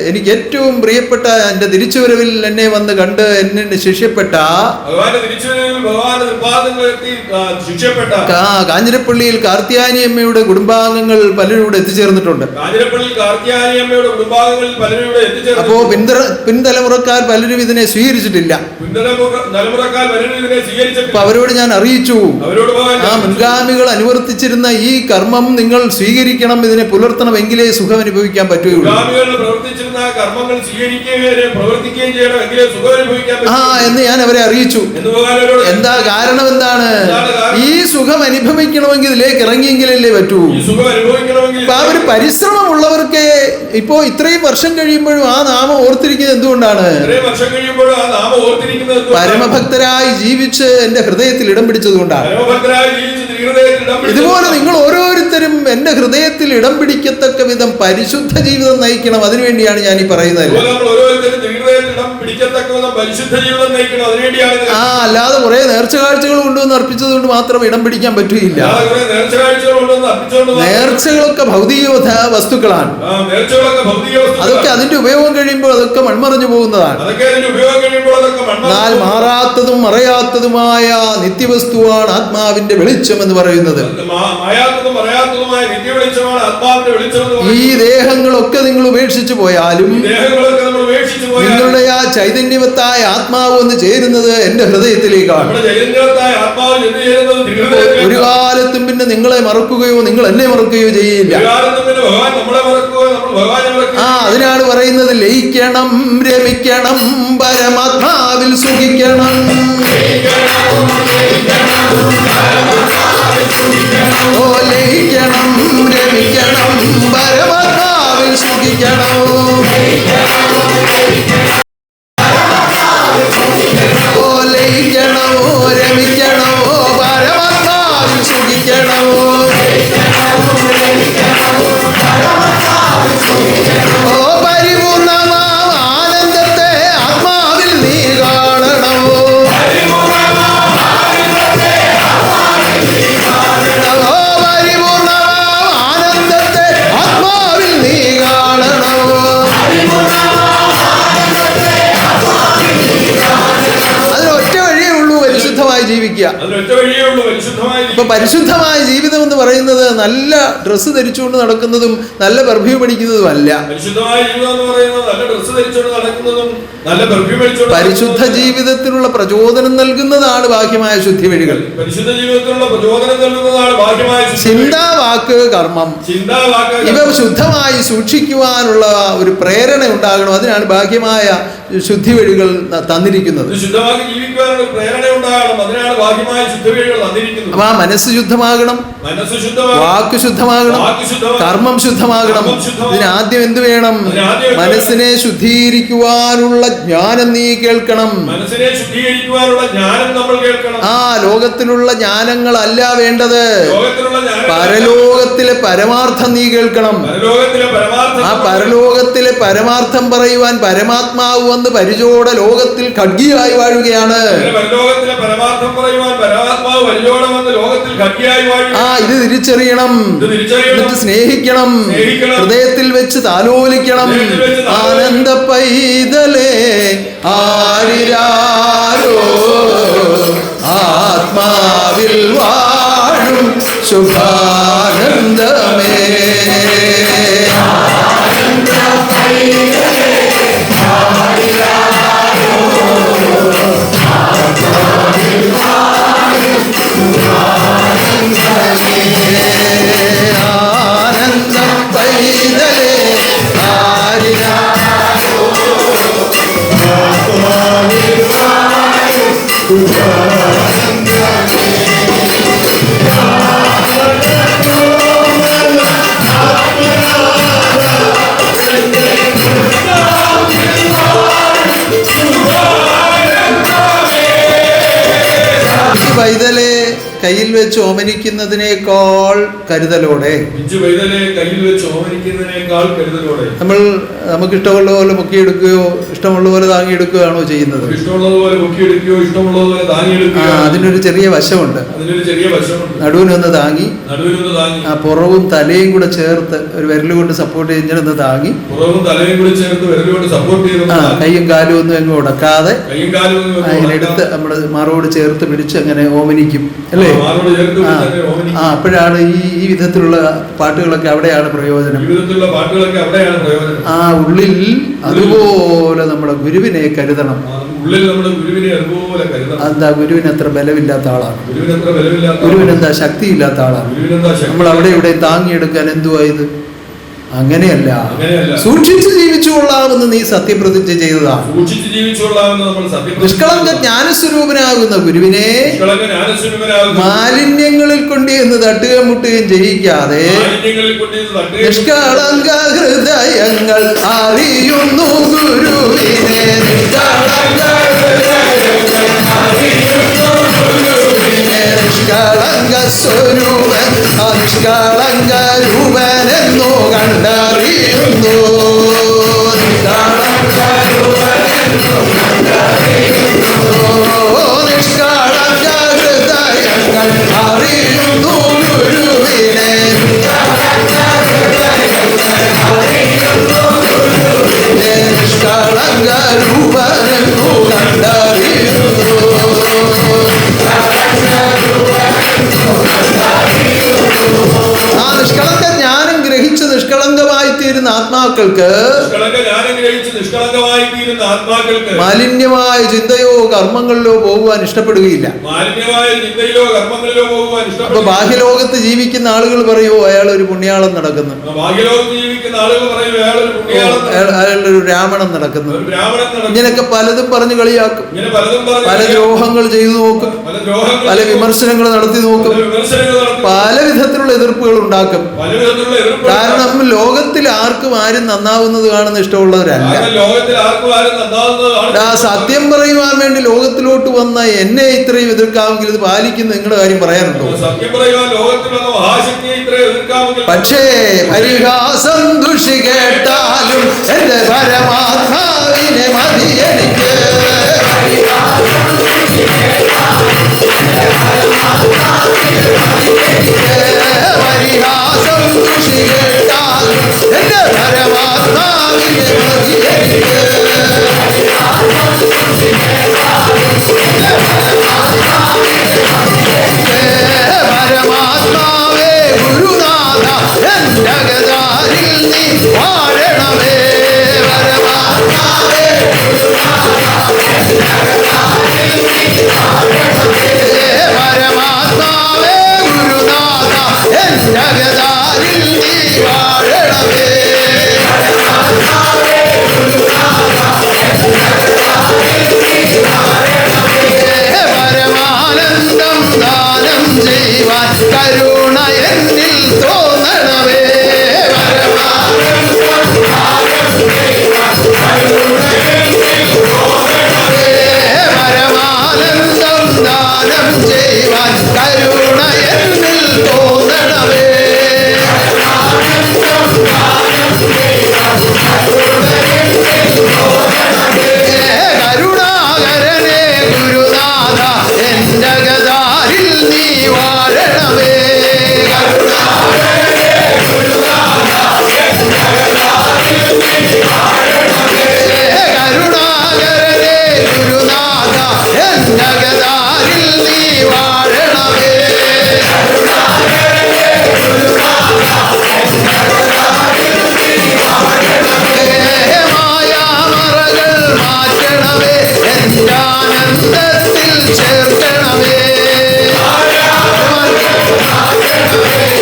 എനിക്ക് ഏറ്റവും പ്രിയപ്പെട്ട എൻ്റെ തിരിച്ചുവരവിൽ എന്നെ വന്ന് കണ്ട് എന്നെ ശിഷ്യപ്പെട്ട കാഞ്ഞിരപ്പള്ളിയിൽ കാർത്തിയാനിയമ്മയുടെ കുടുംബാംഗങ്ങൾ പലരും ഇവിടെ എത്തിച്ചേർന്നിട്ടുണ്ട്. അപ്പോ പിൻതലമുറക്കാർ പലരും ഇതിനെ സ്വീകരിച്ചിട്ടില്ല. അപ്പൊ അവരോട് ഞാൻ അറിയിച്ചു, ആ മുൻഗാമികൾ അനുവർത്തിച്ചിരുന്ന ഈ കർമ്മം നിങ്ങൾ സ്വീകരിക്കണം, ഇതിനെ പുലർത്തണമെങ്കിലേ സുഖം അനുഭവിക്കാൻ പറ്റുകയുള്ളൂ. എന്ന് ഞാൻ അവരെ അറിയിച്ചു. എന്താ കാരണം? എന്താണ്? ഈ സുഖം അനുഭവിക്കണമെങ്കിൽ ഇതിലേക്ക് ഇറങ്ങിയെങ്കിലല്ലേ പറ്റൂ. അപ്പൊ ആ ഒരു പരിശ്രമമുള്ളവർക്ക് ഇപ്പോ ഇത്രയും വർഷം കഴിയുമ്പോഴും ആ നാമം ഓർത്തിരിക്കുന്നത് എന്തുകൊണ്ടാണ്? പരമഭക്തരായി ജീവിച്ച് എന്റെ ഹൃദയത്തിൽ ഇടം പിടിച്ചതുകൊണ്ടാണ്. ഇതുപോലെ നിങ്ങൾ ഓരോരുത്തരും എന്റെ ഹൃദയത്തിൽ ഇടം പിടിക്കത്തക്ക വിധം പരിശുദ്ധ ജീവിതം നയിക്കണം. അതിനുവേണ്ടിയാണ് ഞാൻ ഈ പറയുന്നത്. അല്ലാതെ കുറെ നേർച്ച കാഴ്ചകൾ കൊണ്ടുവന്ന് അർപ്പിച്ചത് കൊണ്ട് മാത്രം ഇടം പിടിക്കാൻ പറ്റുകയില്ല. നേർച്ചകളൊക്കെ ഭൗതിക വസ്തുക്കളാണ്. അതൊക്കെ അതിന്റെ ഉപയോഗം കഴിയുമ്പോൾ അതൊക്കെ മൺമറഞ്ഞു പോകുന്നതാണ്. എന്നാൽ മാറാത്തതും മറയാത്തതുമായ നിത്യവസ്തുവാണ് ആത്മാവിന്റെ വെളിച്ചം എന്ന് പറയുന്നത്. ഈ ദേഹങ്ങളൊക്കെ നിങ്ങൾ ഉപേക്ഷിച്ചു പോയാലും നിങ്ങളുടെ ആ ചൈതന്യവത്തായ ആത്മാവ് ഒന്ന് ചേരുന്നത് എന്റെ ഹൃദയത്തിലേക്കാണ്. ഒരു കാലത്തും പിന്നെ നിങ്ങളെ മറക്കുകയോ നിങ്ങൾ എന്നെ മറക്കുകയോ ചെയ്യില്ല. അതിനാണ് പറയുന്നത് ലയിക്കണം, രമിക്കണം, പരമാത്മാവിൽ സുഖിക്കണം. ഓ ലയിക്കണം, രമിക്കണം, പരമാത്മാവിൽ സുഖിക്കണം. ഓ ലയിക്കണമോ, രമിക്കണമോ, പരമാത്മാവിൽ സുഖിക്കണമോ. ഓ പരിപൂർണമാം ആനന്ദത്തെ ആത്മാവിൽ നീ കാണണമോ. ഓ പരിപൂർണമാം ആനന്ദത്തെ ആത്മാവിൽ നീ കാണണമോ. അതിനൊറ്റ വഴിയേ ഉള്ളൂ, പരിശുദ്ധമായി ജീവിക്കുക. ഇപ്പൊ പരിശുദ്ധമായ ജീവിതം എന്ന് പറയുന്നത് നല്ല ഡ്രസ്സ് ധരിച്ചുകൊണ്ട് നടക്കുന്നതും നല്ല പെർഫ്യൂം അടിക്കുന്നതും അല്ല. പരിശുദ്ധ ജീവിതത്തിനുള്ള പ്രചോദനം നൽകുന്നതാണ് ബാഹ്യമായ ശുദ്ധി വഴികൾ. ചിന്താ, വാക്ക്, കർമ്മം ഇവ ശുദ്ധമായി സൂക്ഷിക്കുവാനുള്ള ഒരു പ്രേരണ ഉണ്ടാകണം. അതിനാണ് ബാഹ്യമായ ശുദ്ധി വഴികൾ തന്നിരിക്കുന്നത്. അപ്പൊ ആ മനസ്സ് ശുദ്ധമാകണം, വാക്ക് ശുദ്ധമാകണം, കർമ്മം ശുദ്ധമാകണം. ഇതിനാദ്യം എന്ത് വേണം? മനസ്സിനെ ശുദ്ധീകരിക്കുവാനുള്ള ജ്ഞാനം നീ കേൾക്കണം. ആ ലോകത്തിലുള്ള ജ്ഞാനങ്ങളല്ല വേണ്ടത്, പരലോകത്തിലെ പരമാർത്ഥം നീ കേൾക്കണം. ആ പരലോകത്തിലെ പരമാർത്ഥം പറയുവാൻ പരമാത്മാവ് വന്ന് പരിചോടെ ലോകത്തിൽ ഖഡ്ഗിയായി വാഴുകയാണ്. ഇത് തിരിച്ചറിയണം, എന്നിട്ട് സ്നേഹിക്കണം, ഹൃദയത്തിൽ വെച്ച് താലോലിക്കണം. ആനന്ദ പൈതലേ ആരിരാരോ ആത്മാവിൽ വാഴും ശുഭാനന്ദമേ. ആനന്ദം പൈതലേ ആരിരാരോ ആത്മാവിൽ വാഴും ശുഭാനന്ദമേ. പൈതലേ കയ്യിൽ വെച്ച് ഓമനിക്കുന്നതിനേക്കാൾ കരുതലോടെ, നമ്മൾ നമുക്കിഷ്ടമുള്ള പോലെ മുക്കിയെടുക്കുകയോ ഇഷ്ടമുള്ള പോലെ താങ്ങിയെടുക്കുകയാണോ ചെയ്യുന്നത്? അതിനൊരു ചെറിയ വശമുണ്ട്. നടുവിനൊന്ന് താങ്ങി, ആ പുറവും തലയും കൂടെ ചേർത്ത് ഒരു വിരലുകൊണ്ട് സപ്പോർട്ട് ചെയ്തൊന്ന് താങ്ങി, കൈയും കാലും ഒന്നും അങ്ങ് ഉടക്കാതെ അങ്ങനെ എടുത്ത് നമ്മുടെ മാറോട് ചേർത്ത് പിടിച്ച് അങ്ങനെ ഓമനിക്കും അല്ലേ? അപ്പോഴാണ് ഈ വിധത്തിലുള്ള പാട്ടുകളൊക്കെ അവിടെയാണ് പ്രയോജനം. ആ ഉള്ളിൽ അതുപോലെ നമ്മുടെ ഗുരുവിനെ കരുതണം. എന്താ, ഗുരുവിന് അത്ര ബലമില്ലാത്ത ആളാണ്, ഗുരുവിനെന്താ ശക്തിയില്ലാത്ത ആളാണ്. നമ്മൾ അവിടെ ഇവിടെ താങ്ങിയെടുക്കാൻ എന്തുവാ ഇത്? അങ്ങനെയല്ല. സൂക്ഷിച്ച് ജീവിച്ചു കൊള്ളാമെന്ന് നീ സത്യപ്രതിജ്ഞ ചെയ്തതാണ്. നിഷ്കളങ്ക ജ്ഞാനസ്വരൂപനാകുന്ന ഗുരുവിനെ മാലിന്യങ്ങളിൽ കൊണ്ട് എന്ന് തട്ടുകയും മുട്ടുകയും ചെയ്യിക്കാതെ നിഷ്കളങ്ക ഹൃദയങ്ങൾ അറിയുന്നു ഗുരുവിനെ. നിഷ്കളങ്ക സ്വരൂപൻ നിഷ്കളങ്ക രൂപനെന്നു കണ്ടറിയുന്നു. നിഷ്കളങ്ക ഹൃദയങ്ങൾ അറിയുന്നു ഗുരുവിനെ. നിഷ്കളങ്ക രൂപനെന്നു കണ്ടറിയുന്നു. ആ നിഷ്കളങ്ക ജ്ഞാനം ഗ്രഹിച്ച് നിഷ്കളങ്കമായി തീരുന്ന ആത്മാക്കൾക്ക് മാലിന്യമായ ചിന്തയോ കർമ്മങ്ങളിലോ പോകുവാൻ ഇഷ്ടപ്പെടുകയില്ല. അപ്പൊ ബാഹ്യലോകത്ത് ജീവിക്കുന്ന ആളുകൾ പറയുമോ അയാൾ ഒരു പുണ്യാളം നടക്കുന്നു, അയാളൊരു ബ്രാഹ്മണൻ നടക്കുന്നു, ഇങ്ങനെയൊക്കെ പലതും പറഞ്ഞു കളിയാക്കും, പല ദ്രോഹങ്ങൾ ചെയ്തു നോക്കും, പല വിമർശനങ്ങൾ നടത്തി നോക്കും, പല വിധത്തിലുള്ള എതിർപ്പുകൾ ഉണ്ടാക്കും. കാരണം ലോകത്തിൽ ആർക്കും ആരും നന്നാവുന്നത് കാണുന്ന ഇഷ്ടമുള്ളവരല്ല. സത്യം പറയുവാൻ വേണ്ടി ലോകത്തിലോട്ട് വന്ന എന്നെ ഇത്രയും എതിർക്കാമെങ്കിൽ ഇത് പാലിക്കുന്ന നിങ്ങളുടെ കാര്യം പറയാനുണ്ടോ? പക്ഷേ പരിഹാസം ദുഷി കേട്ടാലും എന്റെ പരമാത്മാവിനെ മതി എനിക്ക്. പരിഹാസം ദുഷി കേട്ടാലും എന്റെ പരമാത്മാവിനെ മതി എനിക്ക്. പരമാത്മാവേ ഗുരുനാഥ എന്റെ ഗതാരിൽ നീ വാഴണമേ. പരമാത്മാവേ പരമാത്മാവേ ഗുരുനാഥ എന്റെ ഗതാരിൽ നീ വാഴണമേ. പരമാനന്ദം ദാനം ചെയ്യുവാൻ കരുണ എന്നിൽ തോന്നണമേ. പരമാനന്ദം ദാനം ചെയ്യുവാൻ കരുണ എന്നിൽ തോന്നണമേ. കരുണാകരനെ ഗുരുനാഥ എന്റെ ഗതാരിൽ നീ വാഴണമേ. കരുണാകരനെ ഗുരുനാഥ എന്റെ ഗതാരിൽ നീ വാഴണമേ. മായാമറകൾ മാറ്റണമേ, എന്റെ ആനന്ദത്തിൽ ചേർക്കണമേ.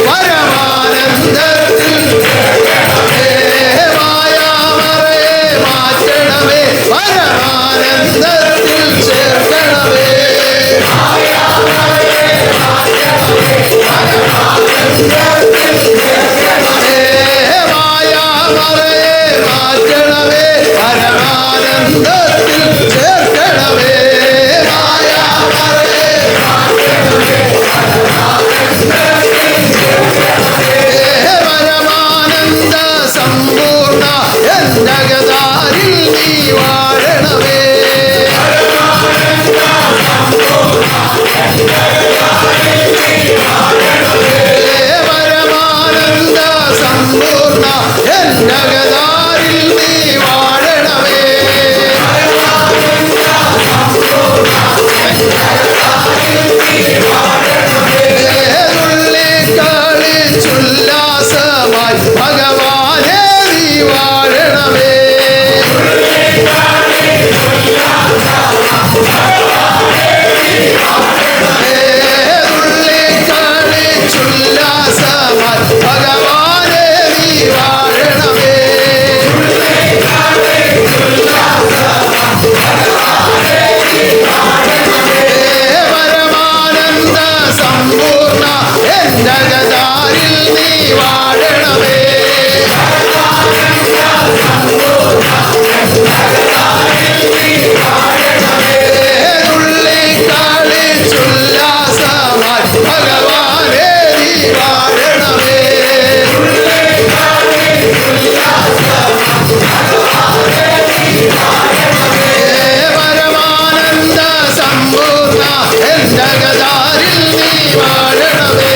പരമാനന്ദത്തിൽ മായാമറയെ മാറ്റണമേ, പരമാനന്ദത്തിൽ ചേർക്കണമേ. വാഴണമേ.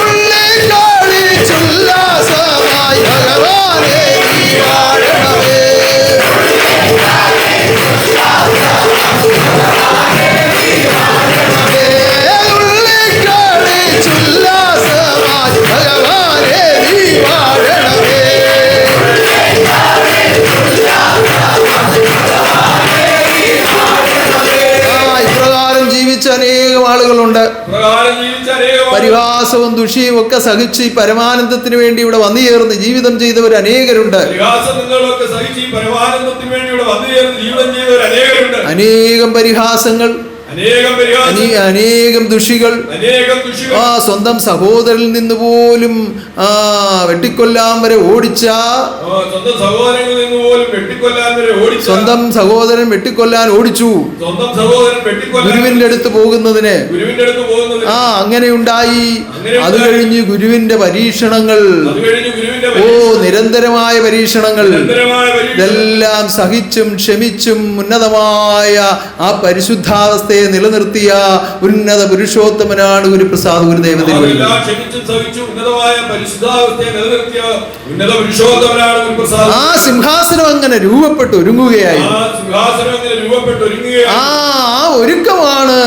ഉള്ളിക്കാളിച്ചുല്ലാസമായി ഭഗവാനേ നീ വാഴണമേ. ഉള്ളിക്കാളിച്ചുല്ലാസമായി ഭഗവാനേ നീ വാഴണമേ. ഇപ്രകാരം ജീവിച്ച അനേകം ആളുകളുണ്ട്. പ്രകാരം ജീവിച്ച അനേകം പരിഹാസവും ദുഷിയും ഒക്കെ സഹിച്ച് ഈ പരമാനന്ദത്തിന് വേണ്ടി ഇവിടെ വന്നു ചേർന്ന് ജീവിതം ചെയ്തവർ അനേകരുണ്ട്. പരിഹാസം നിങ്ങളൊക്കെ സഹിച്ച് ഈ പരമാനന്ദത്തിന് വേണ്ടി ഇവിടെ വന്നു ചേർന്ന് ജീവിതം ചെയ്തവർ അനേകരുണ്ട്. അനേകം പരിഹാസങ്ങൾ, അനേകം പരിഹാസം, അനേകം ദുഷികൾ, അനേകം ദുഷികൾ, സ്വന്തം സഹോദരനിൽ നിന്ന് പോലും വെട്ടിക്കൊല്ലാൻ വരെ ഓടിച്ച, സ്വന്തം സഹോദരങ്ങളിൽ നിന്ന് പോലും വെട്ടിക്കൊല്ലാൻ വരെ ഓടിച്ച, സ്വന്തം സഹോദരൻ വെട്ടിക്കൊല്ലാൻ ഓടിച്ചു സ്വന്തം സഹോദരൻ വെട്ടിക്കൊല്ലാൻ ഗുരുവിന്റെ അടുത്ത് പോകുന്നതിന്. ഗുരുവിന്റെ അടുത്ത് പോകുന്നത് അങ്ങനെ ഉണ്ടായി. അത് കഴിഞ്ഞ് ഗുരുവിന്റെ പരീക്ഷണങ്ങൾ, അത് കഴിഞ്ഞ് ഗുരുവിന്റെ നിരന്തരമായ പരീക്ഷണങ്ങൾ, നിരന്തരമായ പരീക്ഷണം ഇതെല്ലാം സഹിച്ചും ക്ഷമിച്ചും ഉന്നതമായ ആ പരിശുദ്ധാവസ്ഥയെ നിലനിർത്തിയ ഉന്നത പുരുഷോത്തമനാണ് ഗുരുപ്രസാദ് ഗുരുദേവത്തിൽ. അതെല്ലാം ക്ഷമിച്ചും സഹിച്ചും ഉന്നതമായ പരിശുദ്ധാവസ്ഥയെ നിലനിർത്തിയ ഉന്നത പുരുഷോത്തമനാണ് ഗുരുപ്രസാദ്. ആ സിംഹാസനം അങ്ങനെ രൂപപ്പെട്ട് ഒരുങ്ങുകയായി. ആ സിംഹാസനം അങ്ങനെ രൂപപ്പെട്ട് ഒരുങ്ങുകയാണ്. ആ ഒരുക്കമാണ്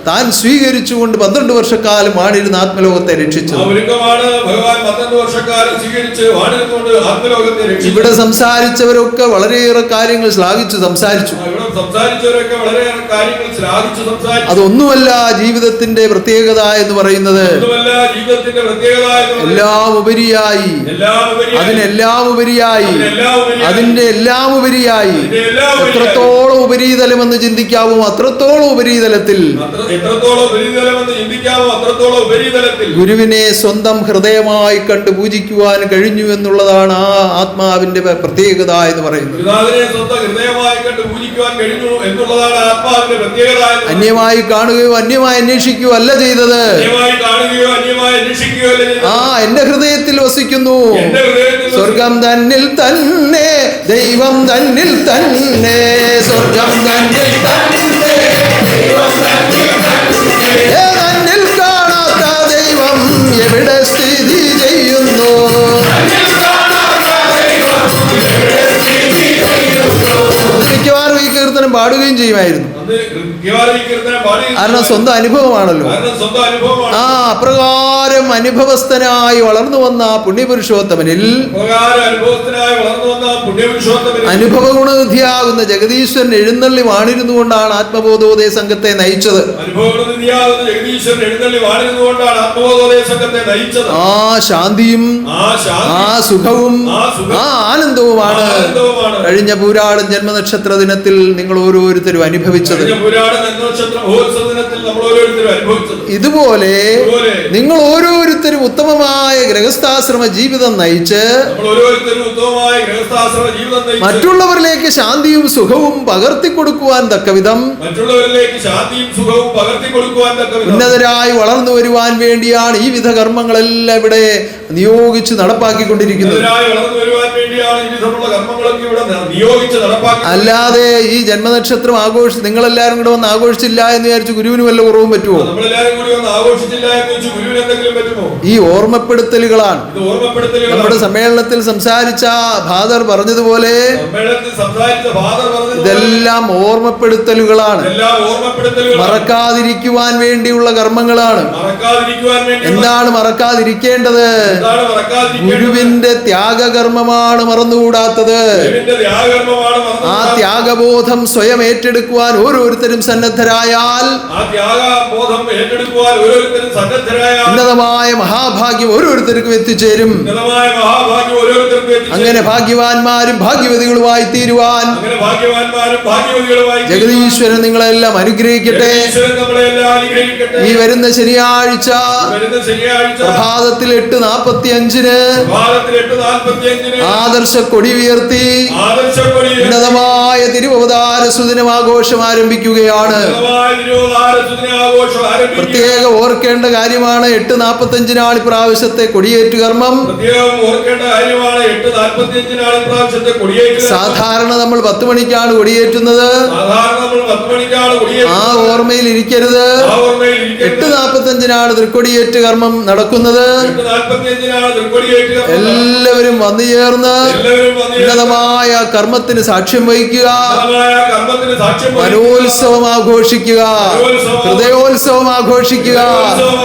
താൻ സ്വീകരിച്ചുകൊണ്ട് 12 വർഷക്കാലം വാണിരുന്ന ആത്മലോകത്തെ രക്ഷിച്ചത്. ആ ഒരുക്കമാണ് ഭഗവാൻ 12 വർഷക്കാലം സ്വീകരിച്ച് വാണിരുന്നുകൊണ്ട് ആത്മലോകത്തെ രക്ഷിച്ചത്. ഇവിടെ സംസാരിച്ചവരൊക്കെ വളരെയേറെ കാര്യങ്ങൾ ശ്ലാഘിച്ചു സംസാരിച്ചു. ഇവിടെ സംസാരിച്ചവരൊക്കെ വളരെയേറെ കാര്യങ്ങൾ ശ്ലാഘിച്ചു സംസാരിച്ചു. അതൊന്നുമല്ല ജീവിതത്തിന്റെ പ്രത്യേകത എന്ന് പറയുന്നത്. ഒന്നുമല്ല ജീവിതത്തിന്റെ പ്രത്യേകത എന്ന് പറയുന്നത്. എല്ലാം ഉപരിയായി, അതിനെല്ലാം ഉപരിയായി, അതിന്റെ എല്ലാം ഉപരിയായി എത്രത്തോളം ഉപരിതലം എന്ന് ചിന്തിക്കാവോ അത്രത്തോളം ഉപരിതലത്തിൽ എത്രത്തോളം ഉപരിതലമെന്ന് ചിന്തിക്കാവോ അത്രത്തോളം ഉപരിതലത്തിൽ ഗുരുവിനെ സ്വന്തം ഹൃദയമായി കണ്ട് പൂജിക്കുവാൻ കഴിഞ്ഞു എന്നുള്ളതാണ് ആ ആത്മാവിന്റെ പ്രത്യേകത എന്ന് പറയുന്നത്. ഗുരുനാഥനെ സ്വന്തം ഹൃദയമായി കണ്ട് പൂജിക്കുവാൻ കഴിഞ്ഞു എന്നുള്ളതാണ് ആത്മാവിന്റെ പ്രത്യേകത. അന്യമായി കാണുകയോ അന്യമായി അന്വേഷിക്കുകയോ അല്ല ചെയ്തത്. അന്യമായി കാണുകയോ അന്യമായി അന്വേഷിക്കുകയോ അല്ല ചെയ്തത്. എന്റെ ഹൃദയത്തിൽ വസിക്കുന്നു. എന്റെ ഹൃദയത്തിൽ സ്വർഗം തന്നിൽ തന്നെ, ദൈവം തന്നിൽ തന്നെ, സ്വർഗം തന്നിൽ തന്നെ, തന്നിൽ കാണാത്ത ദൈവം എവിടെ സ്ഥിതി ചെയ്യുന്നു? മിക്കവാറും ഈ കീർത്തനം പാടുകയും ചെയ്യുമായിരുന്നു. കാരണം സ്വന്തം അനുഭവമാണല്ലോ. ആ അപ്രകാരം അനുഭവസ്ഥനായി വളർന്നു വന്ന പുണ്യപുരുഷോത്തമനിൽ അനുഭവ ഗുണനിധിയാകുന്ന ജഗദീശ്വരൻ എഴുന്നള്ളി വാണിരുന്നുകൊണ്ടാണ് ആത്മബോധോദയ സംഘത്തെ നയിച്ചത്. ആ ശാന്തിയും ആ സുഖവും ആ ആനന്ദവുമാണ് കഴിഞ്ഞ പൂരാടൻ ജന്മനക്ഷത്ര ദിനത്തിൽ നിങ്ങൾ ഓരോരുത്തരും അനുഭവിച്ചത്. ഇതുപോലെ നിങ്ങൾ ഓരോരുത്തരും ഉത്തമമായ ഗൃഹസ്ഥാശ്രമ ജീവിതം നയിച്ച് മറ്റുള്ളവരിലേക്ക് ശാന്തിയും സുഖവും പകർത്തി കൊടുക്കുവാൻ തക്കവിധം ഉന്നതരായി വളർന്നു വരുവാൻ വേണ്ടിയാണ് ഈ വിധ കർമ്മങ്ങളെല്ലാം ഇവിടെ നിയോഗിച്ച് നടപ്പാക്കിക്കൊണ്ടിരിക്കുന്നത്. അല്ലാതെ ഈ ജന്മനക്ഷത്രം നിങ്ങളെല്ലാരും കൂടെ വന്ന് ആഘോഷിച്ചില്ല എന്ന് വിചാരിച്ച് ഗുരുവിന് വല്ല കുറവും പറ്റുമോ? ഈ ഓർമ്മപ്പെടുത്തലുകളാണ്. നമ്മുടെ സമ്മേളനത്തിൽ സംസാരിച്ച ഫാദർ പറഞ്ഞതുപോലെ ഇതെല്ലാം ഓർമ്മപ്പെടുത്തലുകളാണ്, മറക്കാതിരിക്കുവാൻ വേണ്ടിയുള്ള കർമ്മങ്ങളാണ്. എന്താണ് മറക്കാതിരിക്കേണ്ടത്? ഗുരുവിന്റെ ത്യാഗകർമ്മമാണ് മറന്നുകൂടാത്തത്. ആ ത്യാഗബോധം സ്വയം ഏറ്റെടുക്കുവാൻ ഓരോരുത്തരും സന്നദ്ധരായാൽ ഉന്നതമായ മഹാഭാഗ്യം ഓരോരുത്തർക്കും എത്തിച്ചേരും. അങ്ങനെ ഭാഗ്യവാന്മാരും ഭാഗ്യവതികളുമായി തീരുവാൻ ജഗദീശ്വരൻ നിങ്ങളെല്ലാം അനുഗ്രഹിക്കട്ടെ. ഈ വരുന്ന ശനിയാഴ്ച പ്രഭാതത്തിൽ 8:45 ആദർശ കൊടി ഉയർത്തി ഉന്നതമായ തിരുവവതാര തിരുവോദാരസുദിനം ആഘോഷം ആരംഭിക്കുകയാണ്. പ്രത്യേക ഓർക്കേണ്ട കാര്യമാണ് 8:45 ഇപ്രാവശ്യത്തെ കൊടിയേറ്റ് കർമ്മം. സാധാരണ നമ്മൾ 10 മണിക്കാണ് കൊടിയേറ്റുന്നത്. ആ ഓർമ്മയിൽ ഇരിക്കരുത്. 8:45 തൃക്കൊടിയേറ്റ് കർമ്മം നടക്കുന്നത്. എല്ലാവരും വന്നു ചേർന്ന് ഉന്നതമായ കർമ്മത്തിന് സാക്ഷ്യം വഹിക്കുക, മനോത്സവം ആഘോഷിക്കുക, ഹൃദയോത്സവം ആഘോഷിക്കുക.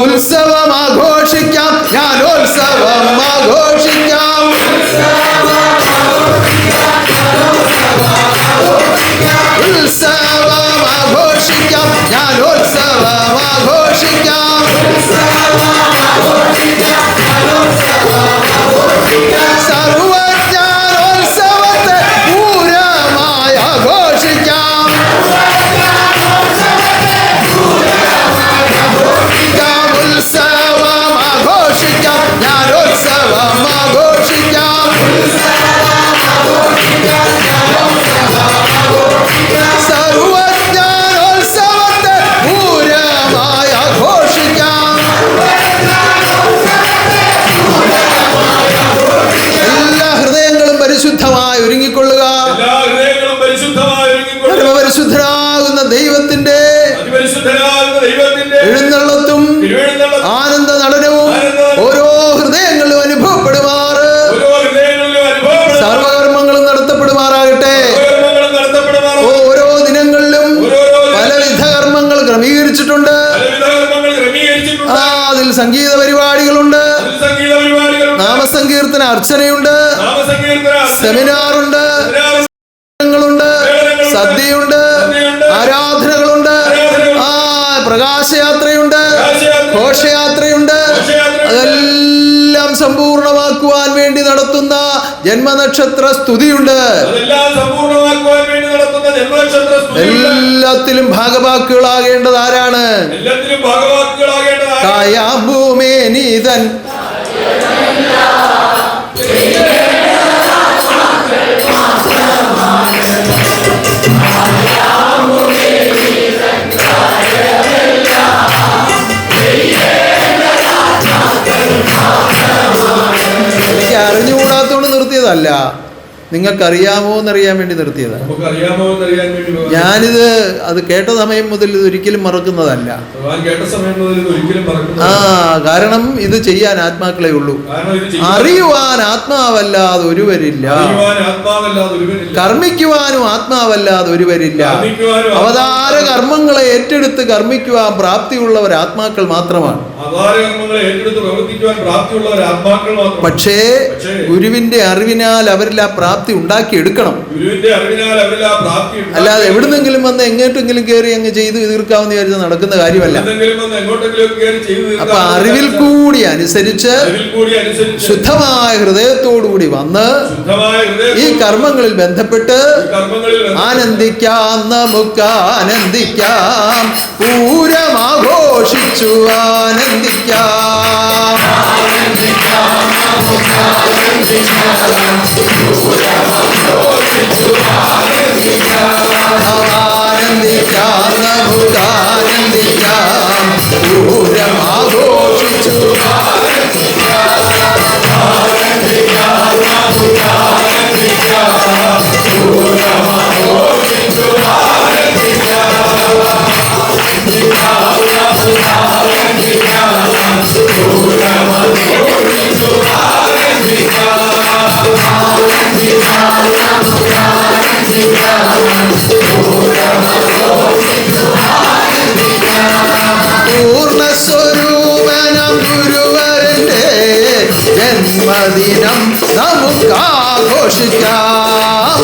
ഉത്സവം ആഘോഷിക്കാം, ജ്ഞാനോത്സവം ആഘോഷിക്കാം. ഉത്സവം ആഘോഷിക്കാം, ജ്ഞാനോത്സവം ആഘോഷിക്കാം. സർവജ്ഞാനോത്സവത്തെ പൂരമായി ആഘോഷിക്കാം. ഉത്സവം ആഘോഷിക്കാം, ജ്ഞാനോത്സവം ആഘോഷിക്കാം. സർവജ്ഞാനോത്സവത്തെ പൂരമായി ആഘോഷിക്കാം. എല്ലാ ഹൃദയങ്ങളും പരിശുദ്ധമായി ഒരുങ്ങിക്കൊള്ളുക. പരിശുദ്ധനാകുന്ന ദൈവത്തിന്റെ എഴുന്നള്ളത്തും ആനന്ദ നടനവും ഓരോ ഹൃദയങ്ങളിലും അനുഭവപ്പെടുമാറ് സർവകർമ്മങ്ങളും നടത്തപ്പെടുമാറാകട്ടെ. ഓരോ ദിനങ്ങളിലും പലവിധ കർമ്മങ്ങൾ ക്രമീകരിച്ചിട്ടുണ്ട്. അതിൽ സംഗീത പരിപാടികളുണ്ട്, നാമസങ്കീർത്തന അർച്ചനയുണ്ട്, സെമിനാറുണ്ട്, സദ്യയുണ്ട്, ആരാധനകളുണ്ട്, പ്രകാശയാത്രയുണ്ട്, ഘോഷയാത്രയുണ്ട്. അതെല്ലാം സമ്പൂർണമാക്കുവാൻ വേണ്ടി നടത്തുന്ന ജന്മനക്ഷത്ര സ്തുതിയുണ്ട്. എല്ലാത്തിലും ഭാഗവാക്കുകളാകേണ്ടത് ആരാണ്? കായാഭൂമേനീതൻ എനിക്ക് അറിഞ്ഞുകൂടാത്തോണ്ട് നിർത്തിയതല്ല, നിങ്ങൾക്കറിയാമോ എന്നറിയാൻ വേണ്ടി നിർത്തിയതാണ്. ഞാനിത് അത് കേട്ട സമയം മുതൽ ഇത് ഒരിക്കലും മറക്കുന്നതല്ല. കാരണം ഇത് ചെയ്യാൻ ആത്മാക്കളെ ഉള്ളൂ. അറിയുവാൻ ആത്മാവല്ലാതെ ഒരുവരില്ല, കർമ്മിക്കുവാനും ആത്മാവല്ലാതെ ഒരുവരില്ല. അവതാര കർമ്മങ്ങളെ ഏറ്റെടുത്ത് കർമ്മിക്കുവാൻ പ്രാപ്തിയുള്ളവർ ആത്മാക്കൾ മാത്രമാണ്. പക്ഷേ ഗുരുവിന്റെ അറിവിനാൽ അവരിൽ ആ പ്രാപ്തി ഉണ്ടാക്കിയെടുക്കണം. അല്ലാതെ എവിടുന്നെങ്കിലും വന്ന് എങ്ങോട്ടെങ്കിലും കയറി അങ്ങ് ചെയ്ത് തീർക്കാമെന്ന് വിചാരിച്ചാൽ നടക്കുന്ന കാര്യമല്ല. അപ്പൊ അറിവിൽ കൂടി അനുസരിച്ച് ശുദ്ധമായ ഹൃദയത്തോടുകൂടി വന്ന് ഈ കർമ്മങ്ങളിൽ ബന്ധപ്പെട്ട് ആനന്ദിക്കാം, നമുക്ക് ആനന്ദിക്കാം, പൂരമാഘോഷിച്ചു ആനന്ദിക്കാം. ആനന്ദിക്കാം, നമുക്ക് ആനന്ദിക്കാം, പൂരമാഘോഷിച്ചു പൂർണ്ണസ്വരൂപനം ഗുരുവരന്റെ ജന്മദിനം നമുക്ക് ആഘോഷിക്കാം.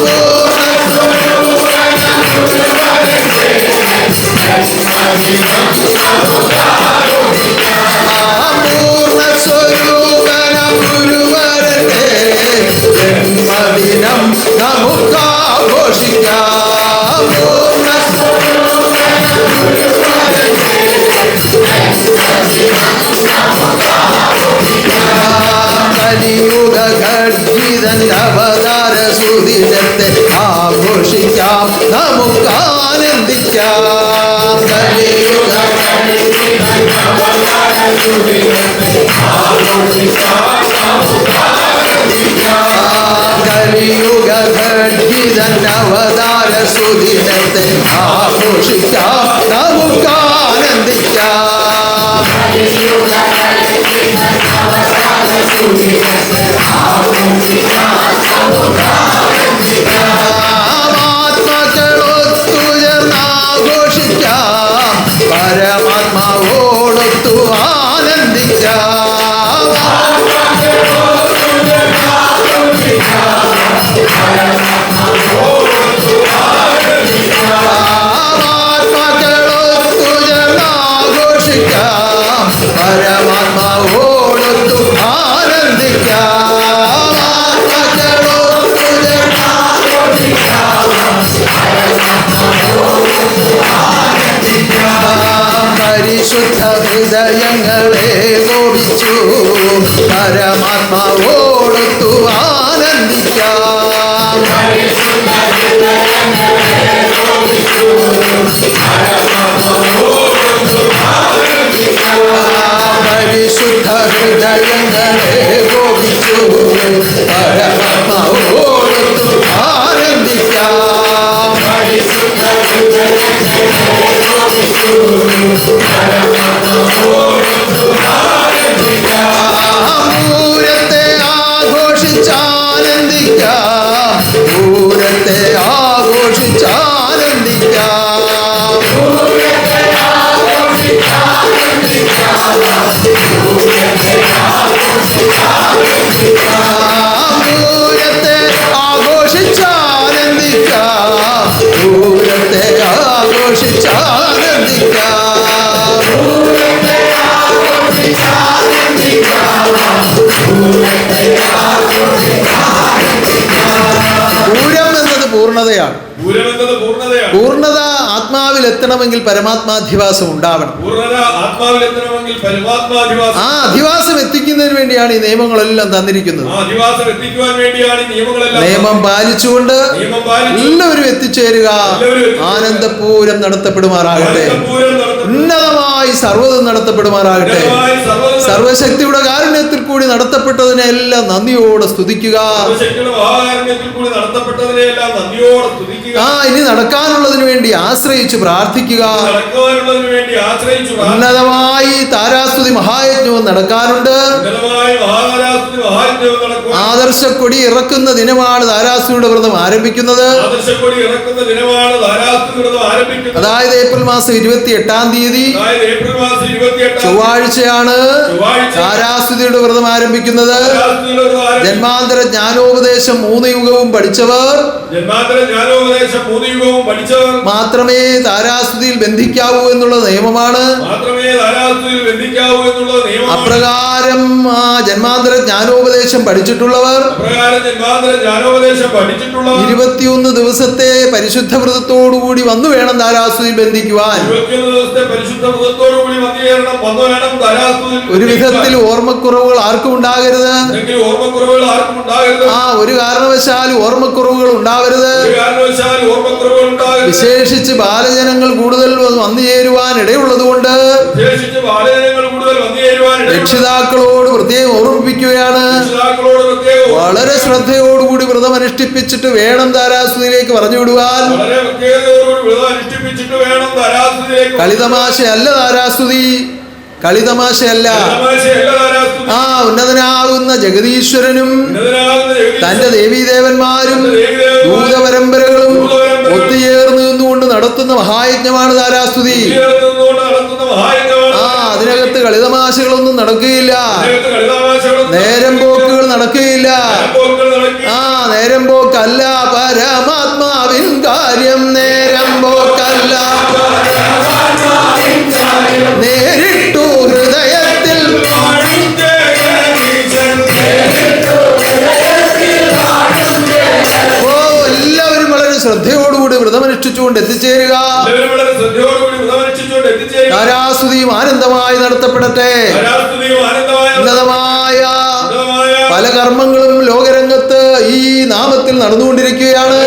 പൂർണ്ണസ്വരൂപനം ഗുരുവരന്റെ ജന്മദിനം നമുക്ക് ആഘോഷിക്കാം. കലിയുഗ ഖഡ്ഗിതൻ അവതാര സുദിനത്തെ നമുക്ക് ആനന്ദിക്കാം. കലിയുഗ കലിയുഗ ഘടിതൻ അവതാര സുദിനത്തെ ആഘോഷിക്കാം, നമുക്ക് ആനന്ദിക്കാം. ആത്മാക്കളൊത്തുചേർന്നാഘോഷിക്കാം, പരമാത്മാവോടൊത്തു ആനന്ദിക്കാം. ആത്മാക്കളൊത്തുചേർന്നാഘോഷിക്കാം, പരമാത്മാവോടൊത്തു ആനന്ദിക്കാം. പരിശുദ്ധ ഹൃദയങ്ങളെ ഗോപിച്ചു, പരമാത്മാവോടൊത്തു ആനന്ദിക്കാം. പരിശുദ്ധ ഹൃദയങ്ങളെ ഗോപിച്ചു, പരമാത്മാവോടൊത്തു ആനന്ദിക്കാം. പൂരത്തെ ആഘോഷിച്ചാനന്ദിക്കാം, പൂരത്തെ ആഘോഷിച്ചാനന്ദിക്കാം. പൂരത്തെ ആഘോഷിച്ചാനന്ദിക്കാം, പൂരത്തെ ആഘോഷിച്ചാനന്ദിക്കാം. പൂരം എന്നത് പൂർണ്ണതയാണ്. പൂർണ്ണത ആത്മാവിൽ എത്തണമെങ്കിൽ പരമാത്മാധിവാസം ഉണ്ടാവണം. ആ അധിവാസം എത്തിക്കുന്നതിന് വേണ്ടിയാണ് ഈ നിയമങ്ങളെല്ലാം തന്നിരിക്കുന്നത്. നിയമം പാലിച്ചുകൊണ്ട് എല്ലാവരും എത്തിച്ചേരുക. ആനന്ദപൂരം നടത്തപ്പെടുമാറാകട്ടെ. ഉന്നതമായി സർവ്വതും നടത്തപ്പെടുമാറാകട്ടെ. സർവശക്തിയുടെ കാരുണ്യത്തിൽ കൂടി നടത്തപ്പെട്ടതിനെ എല്ലാം നന്ദിയോടെ സ്തുതിക്കുക. ഇനി നടക്കാനുള്ളതിന് വേണ്ടി ആശ്രയിച്ച് പ്രാർത്ഥിക്കുക. ഉന്നതമായി താരാസ്തുതി മഹായജ്ഞവും നടക്കാനുണ്ട്. ആദർശ കൊടി ഇറക്കുന്ന ദിനമാണ് താരാസ്തുതിയുടെ വ്രതം ആരംഭിക്കുന്നത്. അതായത് ഏപ്രിൽ മാസം 28-ാം തീയതി ചൊവ്വാഴ്ചയാണ് താരാസ്തുതിയുടെ വ്രതം ആരംഭിക്കുന്നത്. ജന്മാന്തര ജ്ഞാനോപദേശം 3 യുഗവും പഠിച്ചവർ മാത്രമേ താരാസ്തുതിയിൽ ബന്ധിക്കാവൂ എന്നുള്ള നിയമമാണ്. അപ്രകാരം ജന്മാന്തര ജ്ഞാനോപദേശം പഠിച്ചിട്ടുള്ളവർ 21 ദിവസത്തെ പരിശുദ്ധ വ്രതത്തോടുകൂടി വന്നു വേണം താരാസ്തുതിയിൽ ബന്ധിക്കുവാൻ. ഒരു വിധത്തിൽ ഓർമ്മക്കുറവുകൾ ആർക്കും ഉണ്ടാകരുത്. ഒരു കാരണവശാലും ഓർമ്മക്കുറവുകൾ ഉണ്ടാവരുത്. വിശേഷിച്ച് ബാലജനങ്ങൾ കൂടുതൽ വന്നു ചേരുവാൻ ഇടയുള്ളതുകൊണ്ട് രക്ഷിതാക്കളോട് പ്രത്യേകം ഓർമ്മിപ്പിക്കുകയാണ്. വളരെ ശ്രദ്ധയോടുകൂടി വ്രതം അനുഷ്ഠിപ്പിച്ചിട്ട് വേണം താരാസ്തുതിയിലേക്ക് പറഞ്ഞു വിടുവാൻ. കളിതമാശയല്ല താരാസ്തുതി, കളിതമാശയല്ല. ഉന്നതനാകുന്ന ജഗദീശ്വരനും തന്റെ ദേവീദേവന്മാരും ദൂതപരമ്പരകളും ഒത്തുചേർന്ന് നിന്നുകൊണ്ട് നടത്തുന്ന മഹായജ്ഞമാണ് താരാസ്തുതി. അതിനകത്ത് കളിതമാശകളൊന്നും നടക്കുകയില്ല, നേരം പോക്കുകൾ നടക്കുകയില്ല. നേരം പോക്കല്ല പരമാത്മാവിൻ കാര്യം, നേരം പോക്കല്ല. നേരിട്ടു ഹൃദയത്തിൽ എല്ലാവരും വളരെ ശ്രദ്ധയോടുകൂടി വ്രതമനുഷ്ഠിച്ചുകൊണ്ട് എത്തിച്ചേരുക. താരാസ്തുതിയും ആനന്ദമായി നടത്തപ്പെടട്ടെ. ഉന്നതമായ പല കർമ്മങ്ങളും ലോകരംഗത്ത് ഈ നാമത്തിൽ നടന്നുകൊണ്ടിരിക്കുകയാണ്.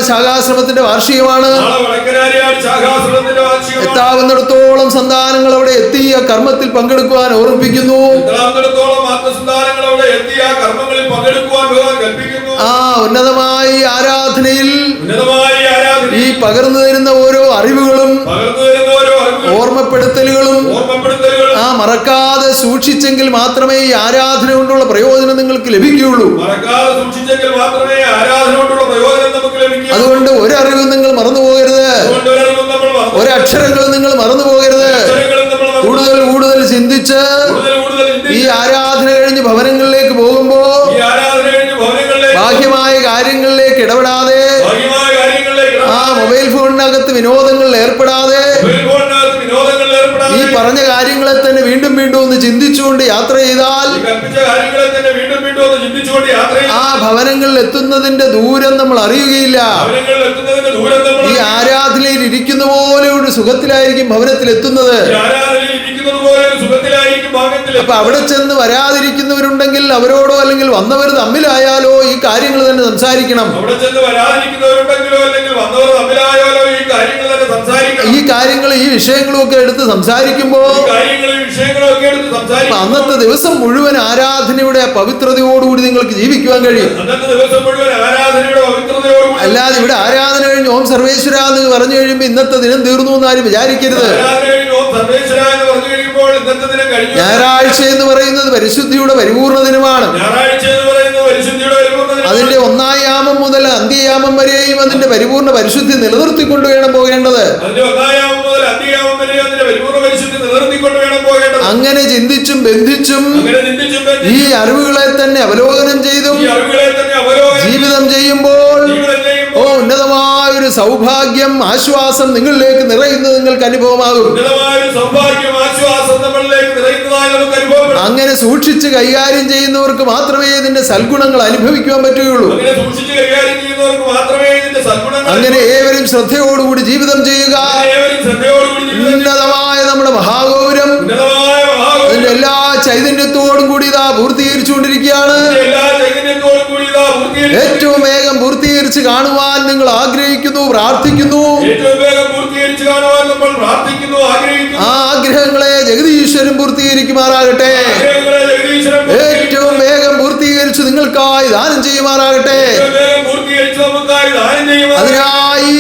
വടക്കനാട് ശാഖാശ്രമത്തിന്റെ വാർഷികമാണ്. നാളെ വടക്കനാരിയാട് ശാഖാശ്രമത്തിന്റെ വാർഷികമാണ്. എത്താവുന്നിടത്തോളം സന്താനങ്ങൾ അവിടെ എത്തി ആ കർമ്മത്തിൽ പങ്കെടുക്കുവാൻ ഓർമ്മിപ്പിക്കുന്നു. എത്താവുന്നിടത്തോളം ആത്മസന്താനങ്ങൾ അവിടെ എത്തി ആ കർമ്മങ്ങളിൽ പങ്കെടുക്കുവാൻ ഭഗവാൻ കൽപ്പിക്കുന്നു. ആ ഉന്നതമായി ആരാധനയിൽ ഉന്നതമായി ആരാധന ഈ പകർന്നു തരുന്ന ഓരോ അറിവുകളും പകർന്നു വരുന്ന ഓരോ അറിവുകളും ഓർമ്മപ്പെടുത്തലുകളും ഓർമ്മപ്പെടുത്തലുകളും ആ മറക്കാതെ സൂക്ഷിച്ചെങ്കിൽ മാത്രമേ ഈ ആരാധന കൊണ്ടുള്ള പ്രയോജനം നിങ്ങൾക്ക് ലഭിക്കുകയുള്ളൂ. മറക്കാതെ സൂക്ഷിച്ചെങ്കിൽ മാത്രമേ ആരാധന കൊണ്ടുള്ള പ്രയോജനം നമുക്ക് ലഭിക്കൂ. അതുകൊണ്ട് ഒരറിവും നിങ്ങൾ മറന്നു പോകരുത്, അതുകൊണ്ട് ഒരറിവും നമ്മൾ മറന്നു ഒരക്ഷരങ്ങളും നിങ്ങൾ മറന്നു പോകരുത്. അക്ഷരങ്ങളും നമ്മൾ മറന്നു കൂടുതൽ കൂടുതൽ ചിന്തിച്ച് കൂടുതൽ കൂടുതൽ ചിന്തിച്ച് ഈ ആരാധന കഴിഞ്ഞ് ഭവനങ്ങളിലേക്ക് പോകുമ്പോ ഈ ആരാധന കഴിഞ്ഞ് ഭവനങ്ങളിലേക്ക് ബാഹ്യമായ കാര്യങ്ങളിലേക്ക് ഇടപെടാതെ ഭാഗ്യമായ കാര്യങ്ങളിലേക്ക് ആ മൊബൈൽ ഫോണിനകത്ത് വിനോദങ്ങളിൽ ഏർപ്പെടാതെ ഫോണിനകത്ത് വിനോദങ്ങളിൽ ഏർപ്പെടാതെ ഈ പറഞ്ഞ കാര്യങ്ങളെ തന്നെ വീണ്ടും വീണ്ടും ഒന്ന് ചിന്തിച്ചുകൊണ്ട് യാത്ര ചെയ്താൽ ഈ കൽപ്പിച്ച കാര്യങ്ങളെ തന്നെ വീണ്ടും വീണ്ടും ഒന്ന് ചിന്തിച്ചുകൊണ്ട് യാത്ര ചെയ്യും. ആ ഭവനങ്ങളിൽ എത്തുന്നതിന്റെ ദൂരം നമ്മൾ അറിയുകയില്ല. ഭവനങ്ങളിൽ എത്തുന്നതിന്റെ ദൂരം നമ്മൾ ഈ ആരാധനയിൽ ഇരിക്കുന്ന പോലെ ഒരു സുഖത്തിലായിരിക്കും ഭവനത്തിൽ എത്തുന്നത്. ഈ ആരാധനയിൽ ഇരിക്കുന്നത് പോലെ ഒരു സുഖത്തിലായിരിക്കും ഭാഗ്യത്തിൽ. അപ്പൊ അവിടെ ചെന്ന് വരാതിരിക്കുന്നവരുണ്ടെങ്കിൽ അവരോടോ അല്ലെങ്കിൽ വന്നവർ തമ്മിലായാലോ ഈ കാര്യങ്ങൾ തന്നെ സംസാരിക്കണം. അവിടെ ചെന്ന് വരാതിരിക്കുന്നവരുണ്ടെങ്കിലോ അല്ലെങ്കിൽ വന്നവർ തമ്മിലായാലോ ഈ കാര്യങ്ങൾ തന്നെ സംസാരിക്കണം. ഈ കാര്യങ്ങൾ ഈ വിഷയങ്ങളും ഒക്കെ എടുത്ത് സംസാരിക്കുമ്പോ ഈ കാര്യങ്ങളും ഈ വിഷയങ്ങളും ഒക്കെ എടുത്ത് അപ്പൊ സംസാരിക്കണം. അന്നത്തെ ദിവസം മുഴുവൻ ആരാധനയുടെ പവിത്രതയോടുകൂടി നിങ്ങൾക്ക് ജീവിക്കുവാൻ കഴിയും. അന്നത്തെ ദിവസം മുഴുവൻ ആരാധനയുടെ പവിത്രതയോടുകൂടി അല്ലാതെ ഇവിടെ ആരാധന കഴിഞ്ഞ് ഓം സർവേശ്വര എന്ന് പറഞ്ഞു കഴിയുമ്പോൾ ഇന്നത്തെ ദിനം തീർന്നു എന്ന് ആരും വിചാരിക്കരുത്. ആരാധന കഴിഞ്ഞ് ഓം സർവേശ്വര എന്ന് പറഞ്ഞു കഴിയുമ്പോൾ ഇന്നത്തെ ദിനം കഴിഞ്ഞു. ഞായറാഴ്ച എന്ന് പറയുന്നത് പരിശുദ്ധിയുടെ പരിപൂർണ ദിനമാണ്. ഞായറാഴ്ച എന്ന് പറയുന്നത് പരിശുദ്ധിയുടെ പരിപൂർണ്ണ ദിനമാണ്. അതിന്റെ ഒന്നാം യാമം മുതൽ അന്ത്യയാമം വരെയും അതിന്റെ പരിപൂർണ പരിശുദ്ധി നിലനിർത്തിക്കൊണ്ട് വേണം പോകേണ്ടത്. അതിന്റെ ഒന്നായാമം മുതൽ അന്ത്യയാമം വരെ അതിന്റെ പരിപൂർണ്ണ പരിശുദ്ധി നിലനിർത്തിക്കൊണ്ട് വേണം പോകേണ്ടത്. അങ്ങനെ ചിന്തിച്ചും ബന്ധിച്ചും അങ്ങനെ ചിന്തിച്ചും ഈ അറിവുകളെ തന്നെ അവലോകനം ചെയ്തും ഈ അറിവുകളെ തന്നെ അവലോകനം ജീവിതം ചെയ്യുമ്പോൾ ജീവിതം ചെയ്യുമ്പോൾ ഓ ഉന്നതമായൊരു സൗഭാഗ്യം ആശ്വാസം നിങ്ങളിലേക്ക് നിറയുന്നത് നിങ്ങൾക്ക് അനുഭവമാകും. ഉന്നതമായ ഒരു സൗഭാഗ്യം ആശ്വാസം നമ്മളിലേക്ക് നിറയുന്നതായി നമുക്ക് അനുഭവപ്പെടും. അങ്ങനെ സൂക്ഷിച്ച് കൈകാര്യം ചെയ്യുന്നവർക്ക് മാത്രമേ ഇതിന്റെ സൽഗുണങ്ങൾ അനുഭവിക്കുവാൻ പറ്റുകയുള്ളൂ. അങ്ങനെ സൂക്ഷിച്ച് കൈകാര്യം ചെയ്യുന്നവർക്ക് മാത്രമേ ഇതിന്റെ സദ്ഗുണങ്ങൾ അങ്ങനെ ഏവരും ശ്രദ്ധയോടുകൂടി ജീവിതം ചെയ്യുക. ഏവരും ശ്രദ്ധയോടുകൂടി ജീവിതം ഉന്നതമായ നമ്മുടെ മഹാഗോപുരം ഉന്നതമായ മഹാഗോപുരം അതിന്റെ എല്ലാ ചൈതന്യത്തോടും കൂടി ഇതാ പൂർത്തീകരിച്ചുകൊണ്ടിരിക്കുകയാണ്. എല്ലാ ചൈതന്യത്തോടും കൂടി ഇതാ പൂർത്തീകരിച്ചു. ഏറ്റവും വേഗം പൂർത്തീകരിച്ച് കാണുവാൻ നിങ്ങൾ ആഗ്രഹിക്കുന്നു, പ്രാർത്ഥിക്കുന്നു. ഏറ്റവും വേഗം പൂർത്തീകരിച്ചു കാണുവാൻ നമ്മൾ പ്രാർത്ഥിക്കുന്നു, ആഗ്രഹിക്കുന്നു. ആ ആഗ്രഹങ്ങളെ ജഗദീശ്വരൻ പൂർത്തീകരിക്കുമാറാകട്ടെ. ആഗ്രഹങ്ങളെ ജഗദീശ്വരൻ ഏറ്റവും വേഗം പൂർത്തീകരിച്ച് നിങ്ങൾക്കായി ദാനം ചെയ്യുമാറാകട്ടെ. ഏറ്റവും വേഗം പൂർത്തീകരിച്ചു നമുക്കായി ദാനം ചെയ്യുവാൻ അതിനായി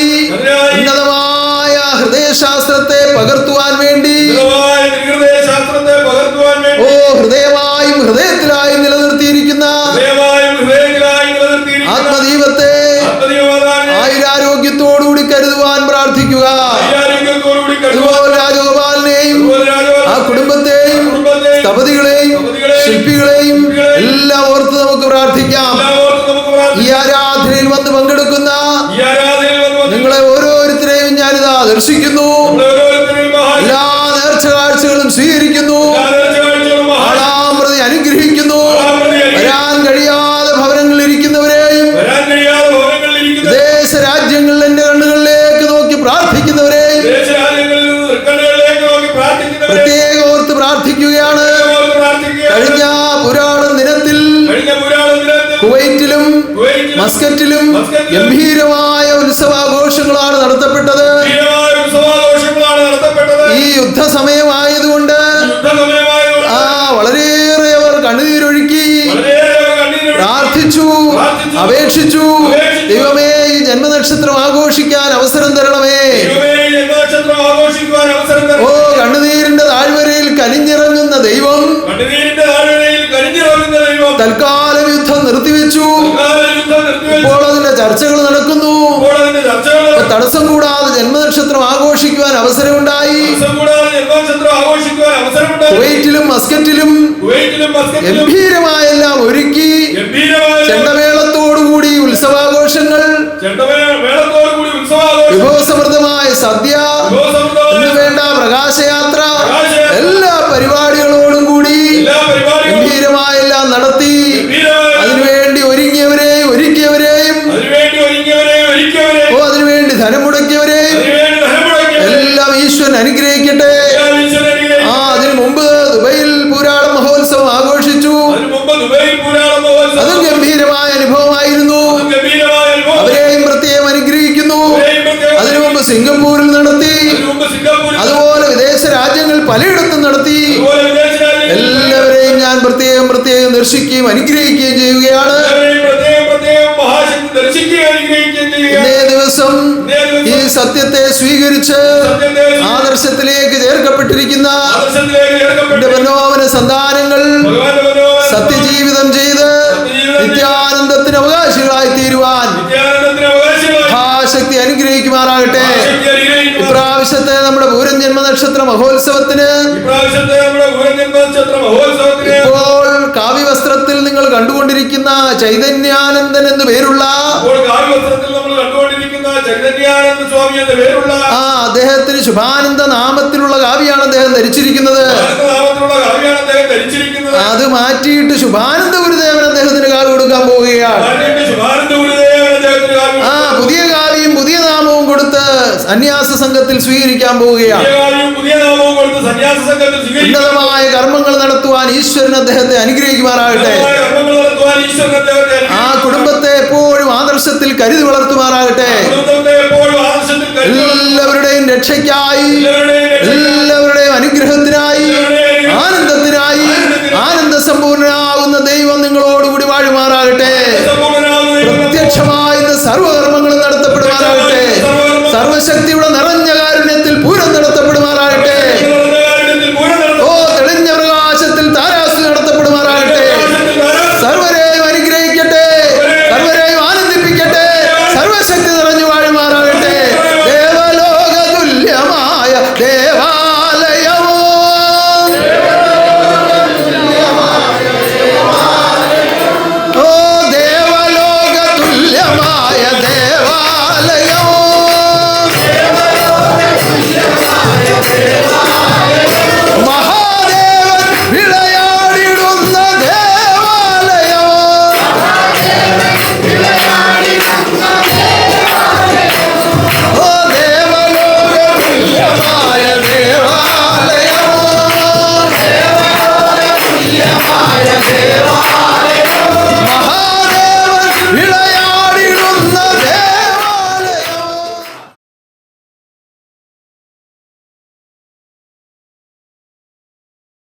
ഉന്നതമായ ഹൃദയശാസ്ത്രത്തെ പകർത്തുവാൻ വേണ്ടി ഉന്നതമായ ഹൃദയശാസ്ത്രത്തെ പകർത്തുവാൻ വേണ്ടി ഓ ഹൃദയമായും ഹൃദയത്തിലായും നിലനിർത്തിയിരിക്കുന്ന ഹൃദയമായും ഹൃദയത്തിലായി നിലനിർത്തിയിരിക്കുന്ന ആത്മദീപത്തെ ആത്മദൈവമാതാവിനെ ആയുരാരോഗ്യത്തോടുകൂടി കരുതുവാൻ പ്രാർത്ഥിക്കുക. ആരോഗ്യത്തോടുകൂടി കരുതുവാൻ അതുപോലെ രാജഗോപാലിനെയും ആ കുടുംബത്തെയും സ്ഥപതികളെയും ശില്പികളെയും എല്ലാം ഓർത്ത് നമുക്ക് പ്രാർത്ഥിക്കാം. ഈ ആരാധനയിൽ വന്ന് പങ്കെടുക്കുന്ന ഈ ആരാധനയിൽ വന്ന് നിങ്ങളെ ഓരോരുത്തരെയും ഞാനിതാ ദർശിക്കുന്നു. എല്ലാ നേർച്ച കാഴ്ചകളും സ്വീകരിക്കുന്നു. ആളാം പ്രതി അനുഗ്രഹിക്കുന്നു. വരാൻ കഴിയാതെ ഭവനങ്ങളിൽ ഇരിക്കുന്നവരെയും വരാൻ കഴിയാതെ ഭവനങ്ങളിൽ ഇരിക്കുന്ന വിദേശ രാജ്യങ്ങളിൽ എന്റെ കണ്ണുകളിലേക്ക് നോക്കി പ്രാർത്ഥിക്കുന്നവരെയും ദേശരാജ്യങ്ങളിൽ നിന്ന് തൃക്കണ്ണുകളിലേക്ക് നോക്കി പ്രാർത്ഥിക്കുന്നവരെ പ്രത്യേകം ഓർത്ത് പ്രാർത്ഥിക്കുകയാണ്. പ്രാർത്ഥിക്കുകയാണ്. കഴിഞ്ഞ പുരാണം ദിനത്തിൽ കഴിഞ്ഞ പുരാണ ദിനത്തിൽ കുവൈറ്റിലും കുവൈറ്റിലും മസ്കറ്റിലും ഗംഭീരമായ ഉത്സവാഘോഷങ്ങളാണ് നടത്തപ്പെട്ടത്. ധീരമായ ഉത്സവാഘോഷങ്ങളാണ് നടത്തപ്പെട്ടത്. ഈ യുദ്ധസമയമായതുകൊണ്ട് യുദ്ധസമയമായതുകൊണ്ട് ആ വളരെയേറെ അവർ കണ്ണുനീരൊഴുക്കി വളരെയേറെ കണ്ണീരൊഴുക്കി പ്രാർത്ഥിച്ചു, അപേക്ഷിച്ചു. ദൈവമേ ഈ ജന്മനക്ഷത്രം ആഘോഷിക്കാൻ അവസരം തരണമേ. ദൈവമേ, ഈ ജന്മനക്ഷത്രം ആഘോഷിക്കുവാൻ അവസരം തരണം. ഓ കണ്ണുനീരിന്റെ താഴ്വരയിൽ കനിഞ്ഞിറങ്ങുന്ന ദൈവം കണ്ണുനീരിന്റെ താഴ്വരയിൽ കരിഞ്ഞിറങ്ങുന്ന ദൈവം തൽക്കാലം യുദ്ധം നിർത്തിവെച്ചു. യുദ്ധം നിർത്തിവെച്ചു. ഇപ്പോൾ അതിന്റെ ചർച്ചകൾ നടക്കുന്നു. ഇപ്പോൾ അതിന്റെ ചർച്ചകൾ തടസ്സം കൂടാതെ ജന്മനക്ഷത്രം ആഘോഷിക്കുവാൻ അവസരമുണ്ടായി. ദിവസം കൂടാതെ ജന്മനക്ഷത്രം ആഘോഷിക്കുവാൻ അവസരമുണ്ടായി. കുവൈറ്റിലും മസ്കറ്റിലും കുവൈറ്റിലും മസ്കറ്റിലും ഗംഭീരമായെല്ലാം ഒരുക്കി ഗംഭീരമായ ചെണ്ടമേളത്തോടുകൂടി ഉത്സവാഘോഷങ്ങൾ, മേളത്തോടുകൂടി ഉത്സവാഘോഷം, വിഭവസമൃദ്ധമായ സദ്യ എന്ന് വേണ്ട പ്രകാശയാത്ര, എല്ലാ പരിപാടികളോടും കൂടി എല്ലാ പരിപാടികളും ഗംഭീരമായെല്ലാം നടത്തി. അതിനുവേണ്ടി ഒരുങ്ങിയവരെയും ഒരുക്കിയവരെയും ഓ അതിനുവേണ്ടി ധനം മുടക്കിയവരെയും എല്ലാം ഈശ്വരൻ അനുഗ്രഹിക്കട്ടെ. ആ അതിനു മുമ്പ് ദുബൈയിൽ പൂരാട മഹോത്സവം ആഘോഷിച്ചു. അതും ഗംഭീരമായ അനുഭവമായിരുന്നു. അവരെയും പ്രത്യേകം അനുഗ്രഹിച്ചു. ദർശിക്കുകയും അനുഗ്രഹിക്കുകയും ചെയ്യുക. ഇന്നേ ദിവസം ഈ സത്യത്തെ സ്വീകരിച്ച് ആദർശത്തിലേക്ക് ചേർക്കപ്പെട്ടിരിക്കുന്ന എന്റെ മനോഹര സന്താനങ്ങൾ സത്യജീവിതം ചെയ്ത് നിത്യാനന്ദത്തിന് അവകാശികളായി തീരുവാൻ മഹാശക്തി അനുഗ്രഹിക്കുമാറാകട്ടെ. ഇപ്രാവശ്യത്തെ നമ്മുടെ പൂരം ജന്മനക്ഷത്ര മഹോത്സവത്തിന് ഇപ്പോൾ കാവ്യവസ്ത്രത്തിൽ നിങ്ങൾ കണ്ടുകൊണ്ടിരിക്കുന്ന ചൈതന്യാനന്ദൻ എന്ന് പേരുള്ള ആ അദ്ദേഹത്തിന് ശുഭാനന്ദ നാമത്തിലുള്ള കാവ്യാണ് അദ്ദേഹം ധരിച്ചിരിക്കുന്നത്. അത് മാറ്റിയിട്ട് ശുഭാനന്ദ ഗുരുദേവൻ അദ്ദേഹത്തിന് കാവ്യ കൊടുക്കാൻ പോവുകയാണ്. ആ പുതിയ കാവ്യം പുതിയ നാമവും കൊടുത്ത് സന്യാസ സംഘത്തിൽ സ്വീകരിക്കാൻ പോവുകയാണ്. ഉന്നതമായ കർമ്മങ്ങൾ നടത്തുവാൻ ഈശ്വരൻ അദ്ദേഹത്തെ അനുഗ്രഹിക്കുമാറാകട്ടെ. ആ കുടുംബത്തെ എപ്പോഴും ആദർശത്തിൽ കരുതി വളർത്തുമാറാകട്ടെ. എല്ലാവരുടെയും രക്ഷയ്ക്കായി, എല്ലാവരുടെയും അനുഗ്രഹത്തിനായി, ആനന്ദത്തിനായി, ആനന്ദ സമ്പൂർണനാകുന്ന ദൈവം നിങ്ങളോടുകൂടി വാഴുമാറാകട്ടെ. പ്രത്യക്ഷമായ